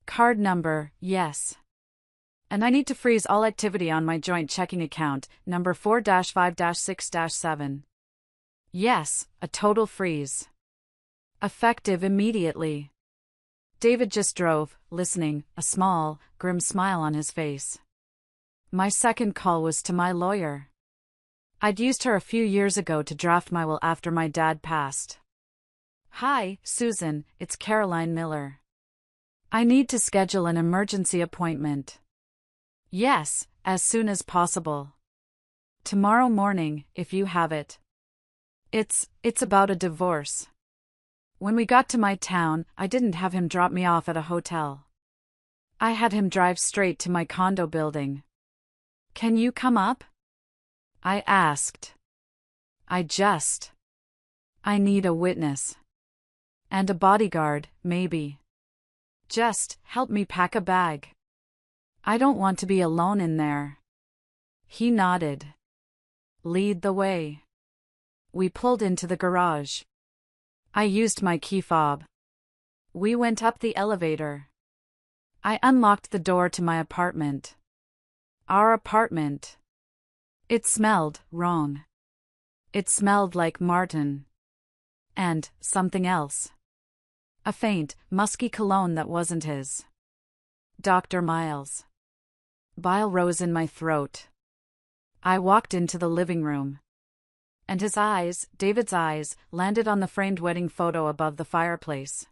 Card number, yes. And I need to freeze all activity on my joint checking account, number 4-5-6-7. Yes, a total freeze. Effective immediately." David just drove, listening, a small, grim smile on his face. My second call was to my lawyer. I'd used her a few years ago to draft my will after my dad passed. "Hi, Susan, it's Caroline Miller. I need to schedule an emergency appointment." "Yes, as soon as possible. Tomorrow morning, if you have it. It's about a divorce." When we got to my town, I didn't have him drop me off at a hotel. I had him drive straight to my condo building. "Can you come up?" I asked. I need a witness. And a bodyguard, maybe. Just help me pack a bag. I don't want to be alone in there. He nodded. "Lead the way." We pulled into the garage. I used my key fob. We went up the elevator. I unlocked the door to my apartment. Our apartment. It smelled wrong. It smelled like Martin. And something else. A faint, musky cologne that wasn't his. Dr. Miles. Bile rose in my throat. I walked into the living room. And his eyes, David's eyes, landed on the framed wedding photo above the fireplace.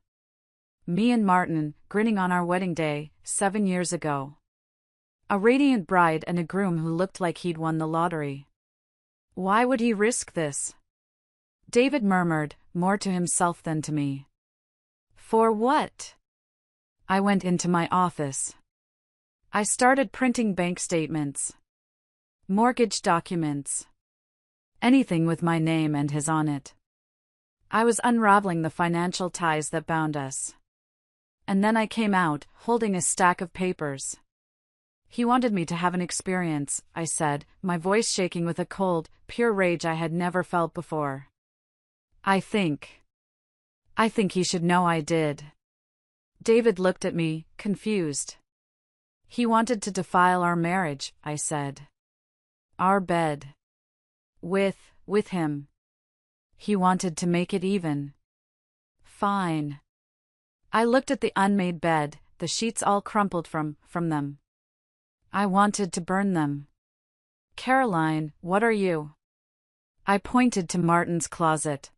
Me and Martin, grinning on our wedding day, 7 years ago. A radiant bride and a groom who looked like he'd won the lottery. Why would he risk this? David murmured, more to himself than to me. For what? I went into my office. I started printing bank statements. Mortgage documents. Anything with my name and his on it. I was unraveling the financial ties that bound us. And then I came out, holding a stack of papers. He wanted me to have an experience, I said, my voice shaking with a cold, pure rage I had never felt before. I think he should know I did. David looked at me, confused. He wanted to defile our marriage, I said. Our bed. With him. He wanted to make it even. Fine. I looked at the unmade bed, the sheets all crumpled from them. I wanted to burn them. Caroline, what are you? I pointed to Martin's closet.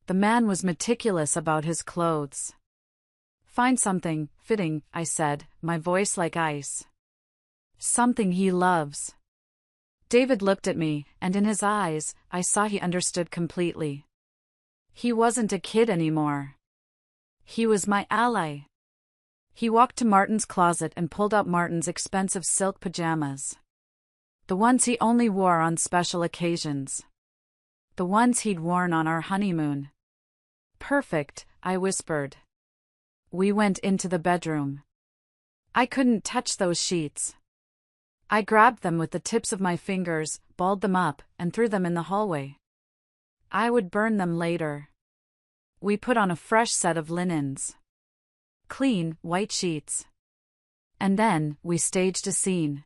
The man was meticulous about his clothes. Find something fitting, I said, my voice like ice. Something he loves. David looked at me, and in his eyes, I saw he understood completely. He wasn't a kid anymore. He was my ally. He walked to Martin's closet and pulled out Martin's expensive silk pajamas. The ones he only wore on special occasions. The ones he'd worn on our honeymoon. Perfect, I whispered. We went into the bedroom. I couldn't touch those sheets. I grabbed them with the tips of my fingers, balled them up, and threw them in the hallway. I would burn them later. We put on a fresh set of linens. Clean, white sheets. And then, we staged a scene.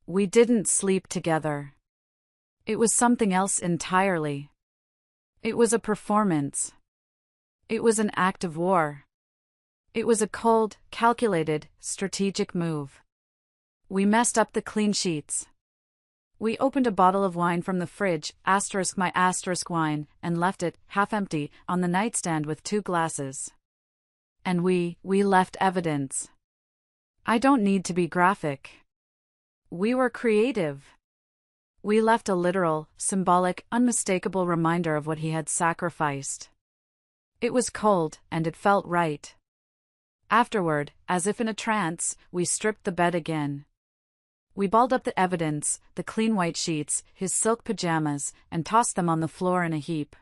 We didn't sleep together. It was something else entirely. It was a performance. It was an act of war. It was a cold, calculated, strategic move. We messed up the clean sheets. We opened a bottle of wine from the fridge, my wine, and left it, half empty, on the nightstand with 2 glasses. And we left evidence. I don't need to be graphic. We were creative. We left a literal, symbolic, unmistakable reminder of what he had sacrificed. It was cold, and it felt right. Afterward, as if in a trance, we stripped the bed again. We balled up the evidence, the clean white sheets, his silk pajamas, and tossed them on the floor in a heap.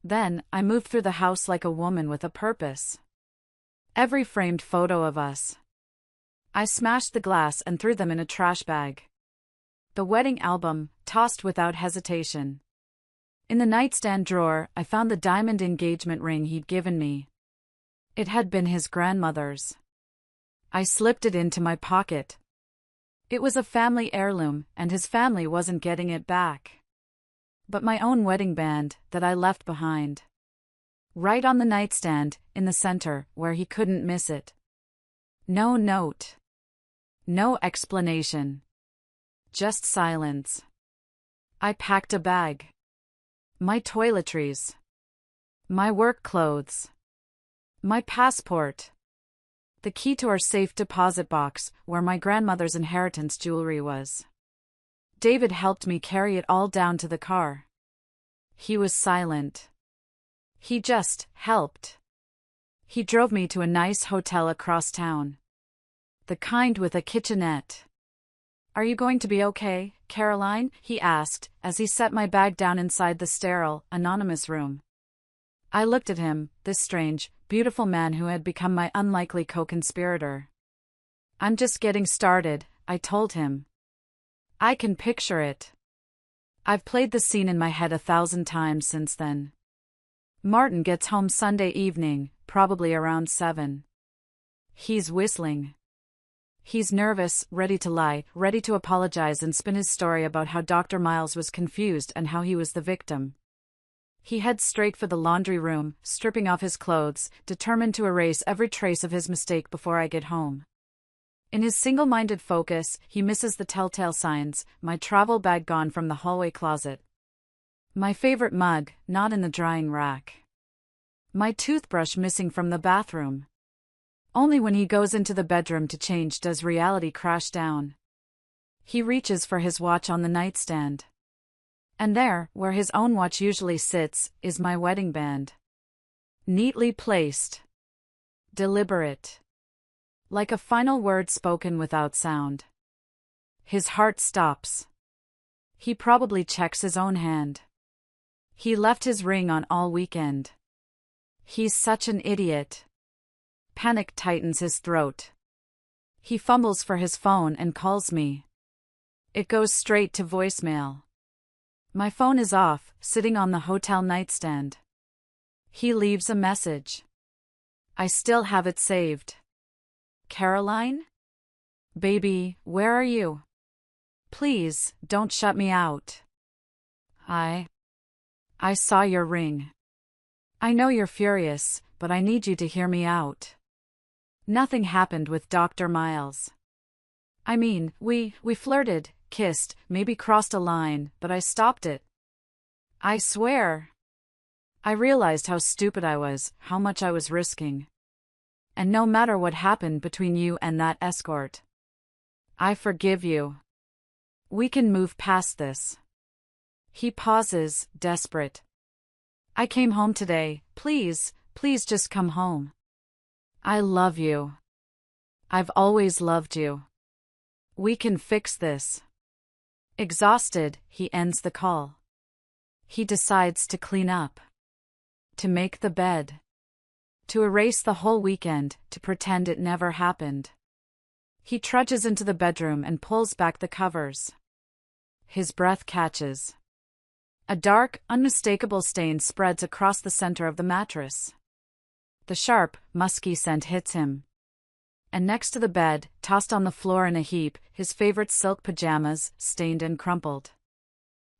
Then, I moved through the house like a woman with a purpose. Every framed photo of us. I smashed the glass and threw them in a trash bag. The wedding album, tossed without hesitation. In the nightstand drawer, I found the diamond engagement ring he'd given me. It had been his grandmother's. I slipped it into my pocket. It was a family heirloom, and his family wasn't getting it back. But my own wedding band, that I left behind. Right on the nightstand, in the center, where he couldn't miss it. No note. No explanation. Just silence. I packed a bag. My toiletries. My work clothes. My passport. The key to our safe deposit box, where my grandmother's inheritance jewelry was. David helped me carry it all down to the car. He was silent. He just helped. He drove me to a nice hotel across town. The kind with a kitchenette. Are you going to be okay, Caroline? He asked, as he set my bag down inside the sterile, anonymous room. I looked at him, this strange, beautiful man who had become my unlikely co-conspirator. I'm just getting started, I told him. I can picture it. I've played the scene in my head 1,000 times since then. Martin gets home Sunday evening, probably around 7. He's whistling. He's nervous, ready to lie, ready to apologize and spin his story about how Dr. Miles was confused and how he was the victim. He heads straight for the laundry room, stripping off his clothes, determined to erase every trace of his mistake before I get home. In his single-minded focus, he misses the telltale signs: my travel bag gone from the hallway closet, my favorite mug not in the drying rack, my toothbrush missing from the bathroom. Only when he goes into the bedroom to change does reality crash down. He reaches for his watch on the nightstand. And there, where his own watch usually sits, is my wedding band. Neatly placed. Deliberate. Like a final word spoken without sound. His heart stops. He probably checks his own hand. He left his ring on all weekend. He's such an idiot. Panic tightens his throat. He fumbles for his phone and calls me. It goes straight to voicemail. My phone is off, sitting on the hotel nightstand. He leaves a message. I still have it saved. Caroline? Baby, where are you? Please, don't shut me out. I saw your ring. I know you're furious, but I need you to hear me out. Nothing happened with Dr. Miles. I mean, we flirted, kissed, maybe crossed a line, but I stopped it. I swear. I realized how stupid I was, how much I was risking. And no matter what happened between you and that escort, I forgive you. We can move past this. He pauses, desperate. I came home today, please just come home. I love you. I've always loved you. We can fix this. Exhausted, he ends the call. He decides to clean up. To make the bed. To erase the whole weekend, to pretend it never happened. He trudges into the bedroom and pulls back the covers. His breath catches. A dark, unmistakable stain spreads across the center of the mattress. The sharp, musky scent hits him. And next to the bed, tossed on the floor in a heap, his favorite silk pajamas, stained and crumpled.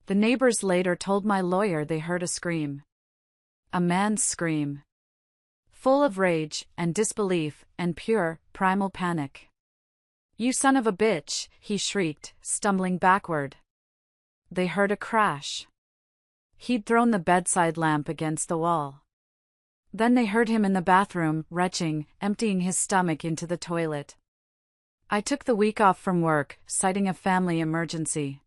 The neighbors later told my lawyer they heard a scream. A man's scream. Full of rage, and disbelief, and pure, primal panic. You son of a bitch, he shrieked, stumbling backward. They heard a crash. He'd thrown the bedside lamp against the wall. Then they heard him in the bathroom, retching, emptying his stomach into the toilet. I took the week off from work, citing a family emergency.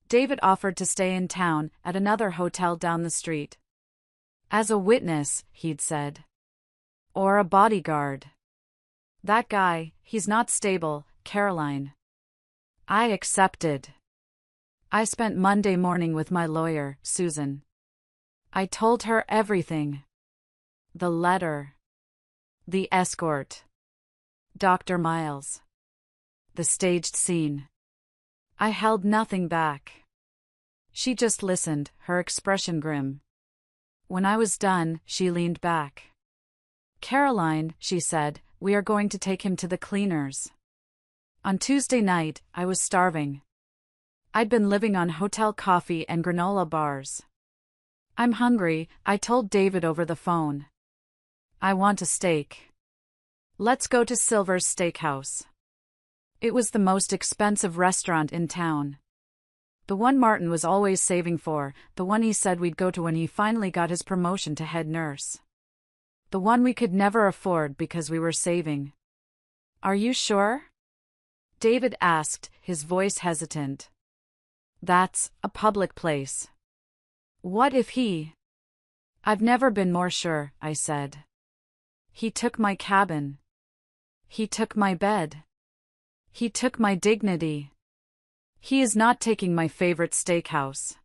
David offered to stay in town, at another hotel down the street. As a witness, he'd said. Or a bodyguard. That guy, he's not stable, Caroline. I accepted. I spent Monday morning with my lawyer, Susan. I told her everything. The letter. The escort. Dr. Miles. The staged scene. I held nothing back. She just listened, her expression grim. When I was done, she leaned back. Caroline, she said, we are going to take him to the cleaners. On Tuesday night, I was starving. I'd been living on hotel coffee and granola bars. I'm hungry, I told David over the phone. I want a steak. Let's go to Silver's Steakhouse. It was the most expensive restaurant in town. The one Martin was always saving for, the one he said we'd go to when he finally got his promotion to head nurse. The one we could never afford because we were saving. Are you sure? David asked, his voice hesitant. That's a public place. What if he... I've never been more sure, I said. He took my cabin. He took my bed. He took my dignity. He is not taking my favorite steakhouse.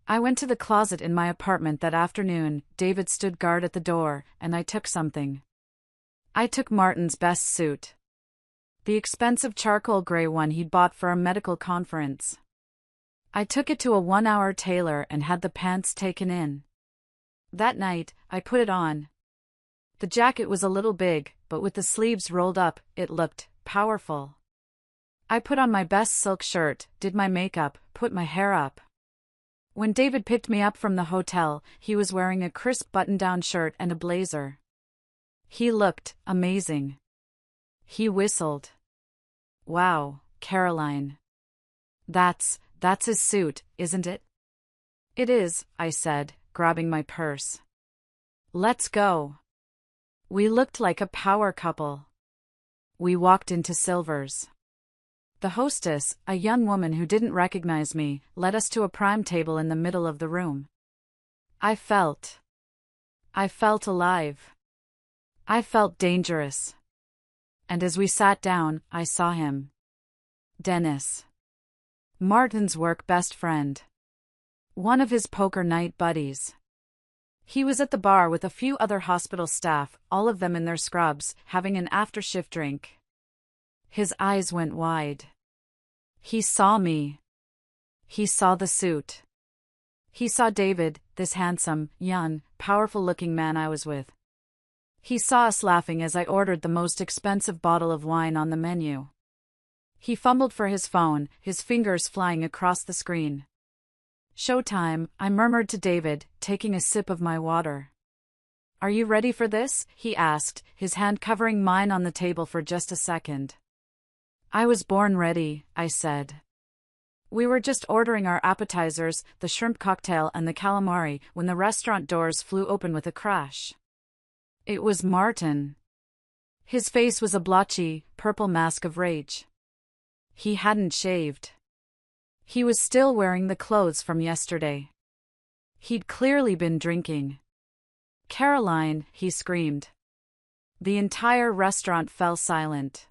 I went to the closet in my apartment that afternoon. David stood guard at the door, and I took something. I took Martin's best suit. The expensive charcoal gray one he'd bought for a medical conference. I took it to a 1-hour tailor and had the pants taken in. That night, I put it on. The jacket was a little big, but with the sleeves rolled up, it looked powerful. I put on my best silk shirt, did my makeup, put my hair up. When David picked me up from the hotel, he was wearing a crisp button-down shirt and a blazer. He looked amazing. He whistled. "Wow, Caroline. That's his suit, isn't it?" "It is," I said, grabbing my purse. "Let's go." We looked like a power couple. We walked into Silver's. The hostess, a young woman who didn't recognize me, led us to a prime table in the middle of the room. I felt alive. I felt dangerous. And as we sat down, I saw him. Dennis. Martin's work best friend. One of his poker night buddies. He was at the bar with a few other hospital staff, all of them in their scrubs, having an after-shift drink. His eyes went wide. He saw me. He saw the suit. He saw David, this handsome, young, powerful-looking man I was with. He saw us laughing as I ordered the most expensive bottle of wine on the menu. He fumbled for his phone, his fingers flying across the screen. "Showtime," I murmured to David, taking a sip of my water. "Are you ready for this?" he asked, his hand covering mine on the table for just a second. "I was born ready," I said. We were just ordering our appetizers, the shrimp cocktail and the calamari, when the restaurant doors flew open with a crash. It was Martin. His face was a blotchy, purple mask of rage. He hadn't shaved. He was still wearing the clothes from yesterday. He'd clearly been drinking. "Caroline," he screamed. The entire restaurant fell silent.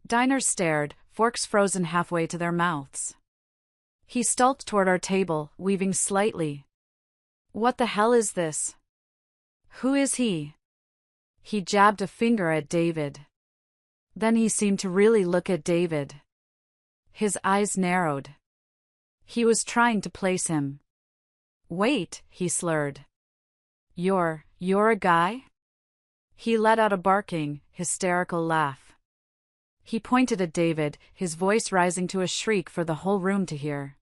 Diners stared, forks frozen halfway to their mouths. He stalked toward our table, weaving slightly. "What the hell is this? Who is he?" He jabbed a finger at David. Then he seemed to really look at David. His eyes narrowed. He was trying to place him. "Wait," he slurred. You're a guy?" He let out a barking, hysterical laugh. He pointed at David, his voice rising to a shriek for the whole room to hear.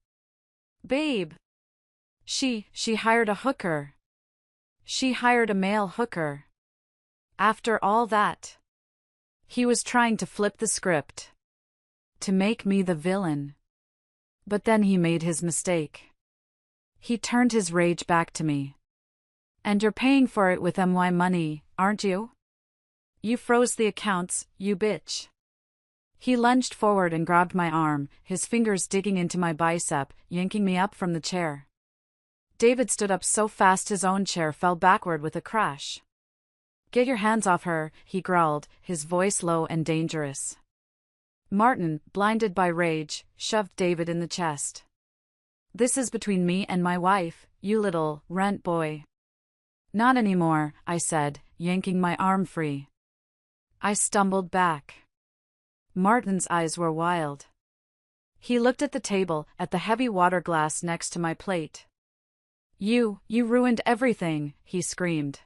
"Babe! She hired a hooker. She hired a male hooker. After all that." He was trying to flip the script. To make me the villain. But then he made his mistake. He turned his rage back to me. "And you're paying for it with my money, aren't you? You froze the accounts, you bitch." He lunged forward and grabbed my arm, his fingers digging into my bicep, yanking me up from the chair. David stood up so fast his own chair fell backward with a crash. "Get your hands off her," he growled, his voice low and dangerous. Martin, blinded by rage, shoved David in the chest. "This is between me and my wife, you little rent boy." "Not anymore," I said, yanking my arm free. I stumbled back. Martin's eyes were wild. He looked at the table, at the heavy water glass next to my plate. You ruined everything," he screamed.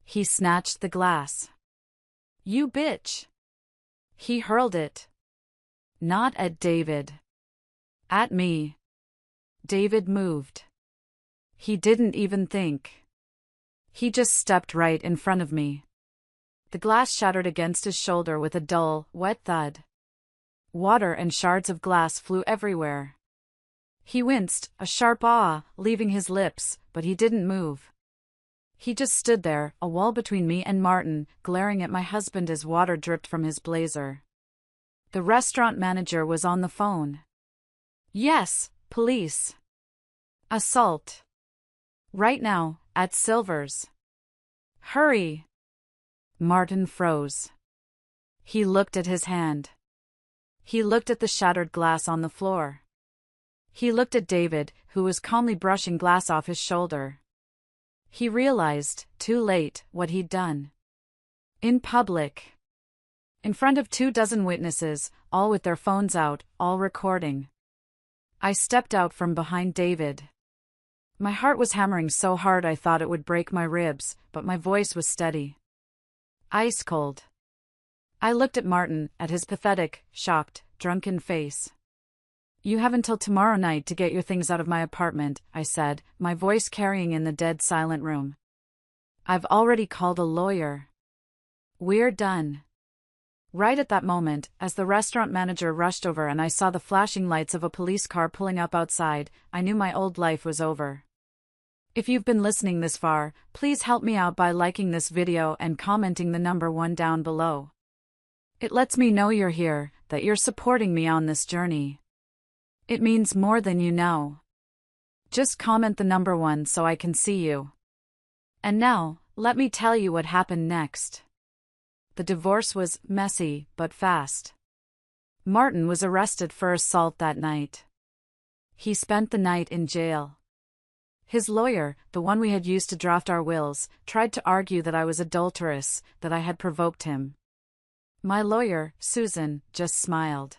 He snatched the glass. "You bitch!" He hurled it. Not at David. At me. David moved. He didn't even think. He just stepped right in front of me. The glass shattered against his shoulder with a dull, wet thud. Water and shards of glass flew everywhere. He winced, a sharp ah, leaving his lips, but he didn't move. He just stood there, a wall between me and Martin, glaring at my husband as water dripped from his blazer. The restaurant manager was on the phone. "Yes, police. Assault. Right now, at Silver's. Hurry." Martin froze. He looked at his hand. He looked at the shattered glass on the floor. He looked at David, who was calmly brushing glass off his shoulder. He realized, too late, what he'd done. In public. In front of 24 witnesses, all with their phones out, all recording. I stepped out from behind David. My heart was hammering so hard I thought it would break my ribs, but my voice was steady. Ice cold. I looked at Martin, at his pathetic, shocked, drunken face. "You have until tomorrow night to get your things out of my apartment," I said, my voice carrying in the dead silent room. "I've already called a lawyer. We're done." Right at that moment, as the restaurant manager rushed over and I saw the flashing lights of a police car pulling up outside, I knew my old life was over. If you've been listening this far, please help me out by liking this video and commenting the number 1 down below. It lets me know you're here, that you're supporting me on this journey. It means more than you know. Just comment the number 1 so I can see you. And now, let me tell you what happened next. The divorce was messy, but fast. Martin was arrested for assault that night. He spent the night in jail. His lawyer, the one we had used to draft our wills, tried to argue that I was adulterous, that I had provoked him. My lawyer, Susan, just smiled.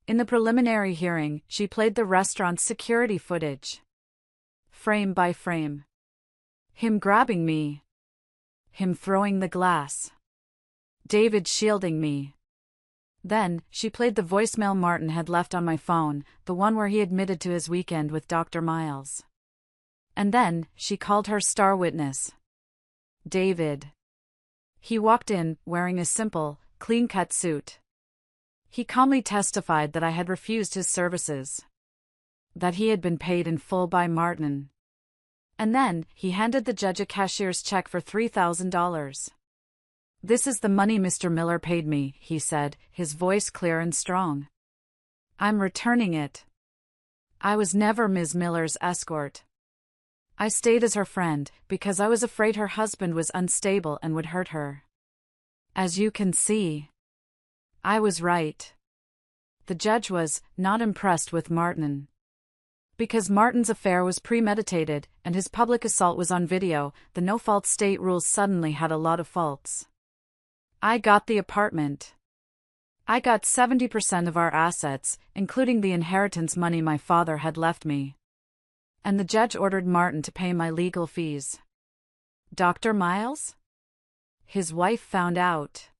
In the preliminary hearing, she played the restaurant's security footage. Frame by frame. Him grabbing me. Him throwing the glass. David shielding me. Then, she played the voicemail Martin had left on my phone, the one where he admitted to his weekend with Dr. Miles. And then, she called her star witness. David. He walked in, wearing a simple, clean-cut suit. He calmly testified that I had refused his services. That he had been paid in full by Martin. And then, he handed the judge a cashier's check for $3,000. "This is the money Mr. Miller paid me," he said, his voice clear and strong. "I'm returning it. I was never Ms. Miller's escort. I stayed as her friend, because I was afraid her husband was unstable and would hurt her. As you can see, I was right." The judge was not impressed with Martin. Because Martin's affair was premeditated, and his public assault was on video, the no-fault state rules suddenly had a lot of faults. I got the apartment. I got 70% of our assets, including the inheritance money my father had left me. And the judge ordered Martin to pay my legal fees. Dr. Miles? His wife found out.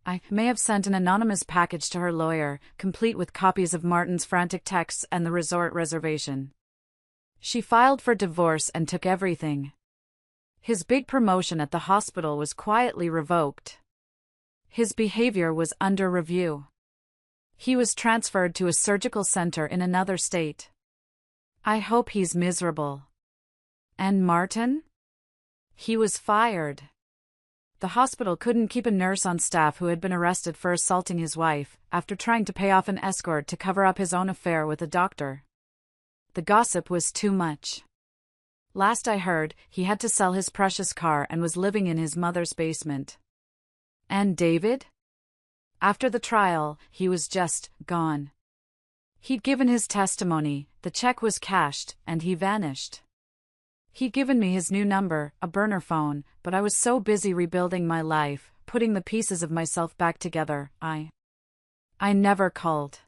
I may have sent an anonymous package to her lawyer, complete with copies of Martin's frantic texts and the resort reservation. She filed for divorce and took everything. His big promotion at the hospital was quietly revoked. His behavior was under review. He was transferred to a surgical center in another state. I hope he's miserable. And Martin? He was fired. The hospital couldn't keep a nurse on staff who had been arrested for assaulting his wife, after trying to pay off an escort to cover up his own affair with a doctor. The gossip was too much. Last I heard, he had to sell his precious car and was living in his mother's basement. And David? After the trial, he was just gone. He'd given his testimony, the check was cashed, and he vanished. He'd given me his new number, a burner phone, but I was so busy rebuilding my life, putting the pieces of myself back together, I never called.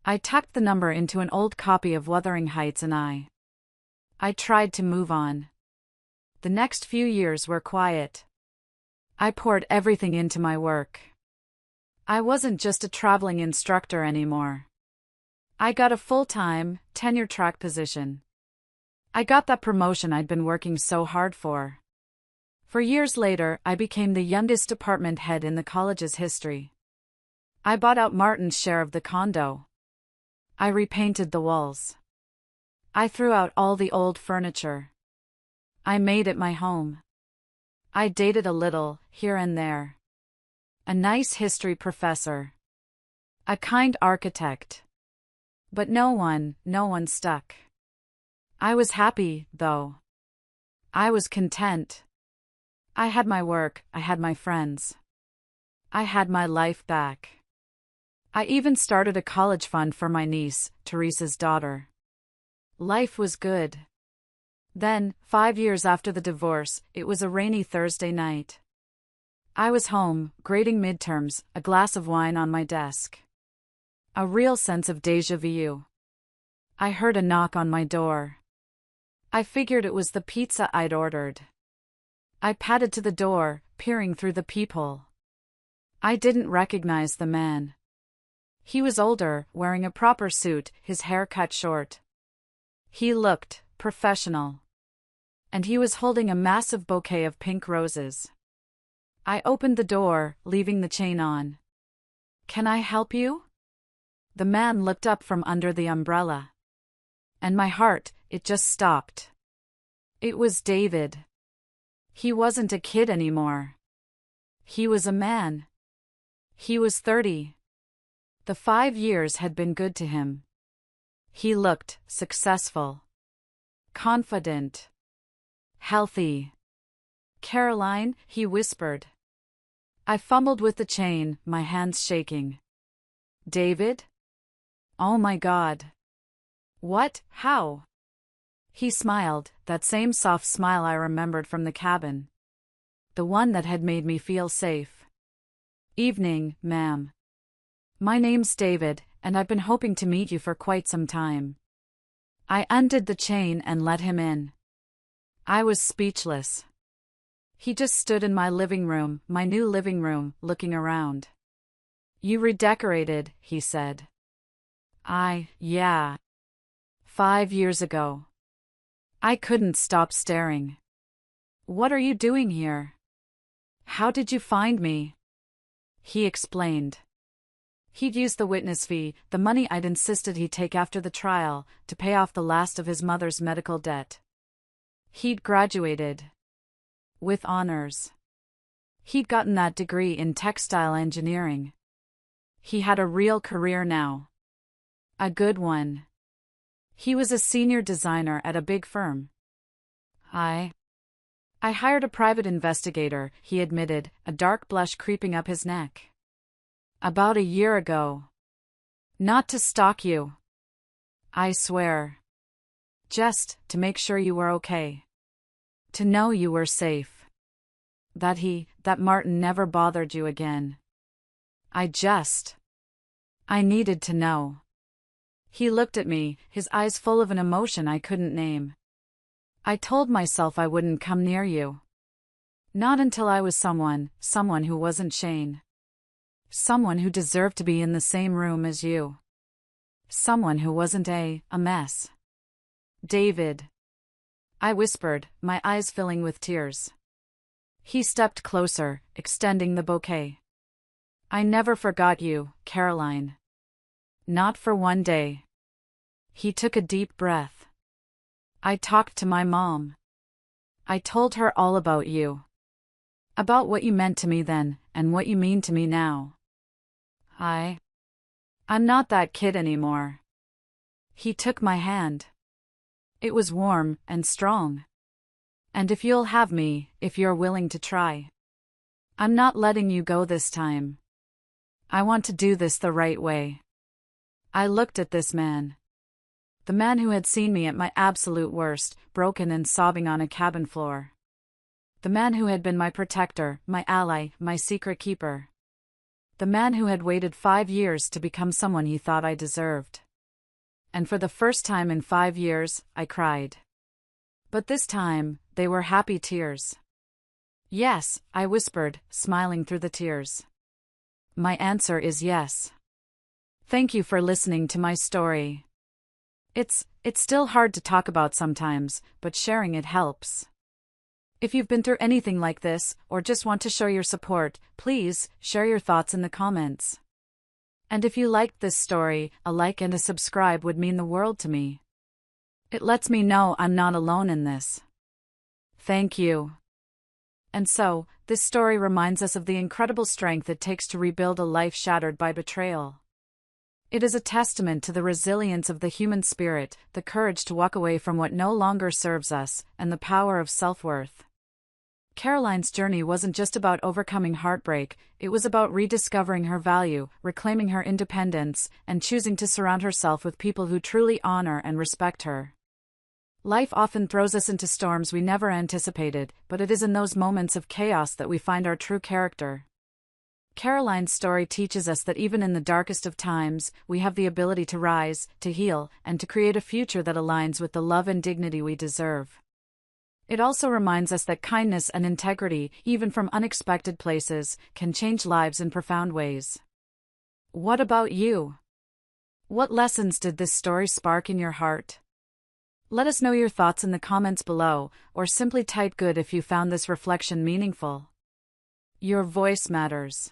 I tucked the number into an old copy of Wuthering Heights and I tried to move on. The next few years were quiet. I poured everything into my work. I wasn't just a traveling instructor anymore. I got a full-time, tenure-track position. I got that promotion I'd been working so hard for. For years later, I became the youngest department head in the college's history. I bought out Martin's share of the condo. I repainted the walls. I threw out all the old furniture. I made it my home. I dated a little, here and there. A nice history professor. A kind architect. But no one stuck. I was happy, though. I was content. I had my work, I had my friends. I had my life back. I even started a college fund for my niece, Teresa's daughter. Life was good. Then, 5 years after the divorce, it was a rainy Thursday night. I was home, grading midterms, a glass of wine on my desk. A real sense of déjà vu. I heard a knock on my door. I figured it was the pizza I'd ordered. I padded to the door, peering through the peephole. I didn't recognize the man. He was older, wearing a proper suit, his hair cut short. He looked professional. And he was holding a massive bouquet of pink roses. I opened the door, leaving the chain on. "Can I help you?" The man looked up from under the umbrella. And my heart, it just stopped. It was David. He wasn't a kid anymore. He was a man. He was 30. The 5 years had been good to him. He looked successful, confident, healthy. "Caroline," he whispered. I fumbled with the chain, my hands shaking. "David? Oh my God. What? How?" He smiled, that same soft smile I remembered from the cabin. The one that had made me feel safe. "Evening, ma'am. My name's David, and I've been hoping to meet you for quite some time." I undid the chain and let him in. I was speechless. He just stood in my living room, my new living room, looking around. "You redecorated," he said. Yeah. 5 years ago." I couldn't stop staring. "What are you doing here? How did you find me?" He explained. He'd used the witness fee, the money I'd insisted he take after the trial, to pay off the last of his mother's medical debt. He'd graduated with honors. He'd gotten that degree in textile engineering. He had a real career now. A good one. He was a senior designer at a big firm. I hired a private investigator, he admitted, a dark blush creeping up his neck. "About a year ago. Not to stalk you. I swear. Just to make sure you were okay. To know you were safe. That Martin never bothered you again. I needed to know." He looked at me, his eyes full of an emotion I couldn't name. "I told myself I wouldn't come near you. Not until I was someone who wasn't Shane. Someone who deserved to be in the same room as you. Someone who wasn't a mess." "David," I whispered, my eyes filling with tears. He stepped closer, extending the bouquet. "I never forgot you, Caroline. Not for one day." He took a deep breath. "I talked to my mom. I told her all about you. About what you meant to me then, and what you mean to me now. I'm not that kid anymore." He took my hand. It was warm and strong. "And if you'll have me, if you're willing to try, I'm not letting you go this time. I want to do this the right way." I looked at this man. The man who had seen me at my absolute worst, broken and sobbing on a cabin floor. The man who had been my protector, my ally, my secret keeper. The man who had waited 5 years to become someone he thought I deserved. And for the first time in 5 years, I cried. But this time, they were happy tears. "Yes," I whispered, smiling through the tears. "My answer is yes. Thank you for listening to my story. It's still hard to talk about sometimes, but sharing it helps. If you've been through anything like this, or just want to show your support, please share your thoughts in the comments. And if you liked this story, a like and a subscribe would mean the world to me. It lets me know I'm not alone in this. Thank you." And so, this story reminds us of the incredible strength it takes to rebuild a life shattered by betrayal. It is a testament to the resilience of the human spirit, the courage to walk away from what no longer serves us, and the power of self-worth. Caroline's journey wasn't just about overcoming heartbreak, it was about rediscovering her value, reclaiming her independence, and choosing to surround herself with people who truly honor and respect her. Life often throws us into storms we never anticipated, but it is in those moments of chaos that we find our true character. Caroline's story teaches us that even in the darkest of times, we have the ability to rise, to heal, and to create a future that aligns with the love and dignity we deserve. It also reminds us that kindness and integrity, even from unexpected places, can change lives in profound ways. What about you? What lessons did this story spark in your heart? Let us know your thoughts in the comments below, or simply type good if you found this reflection meaningful. Your voice matters.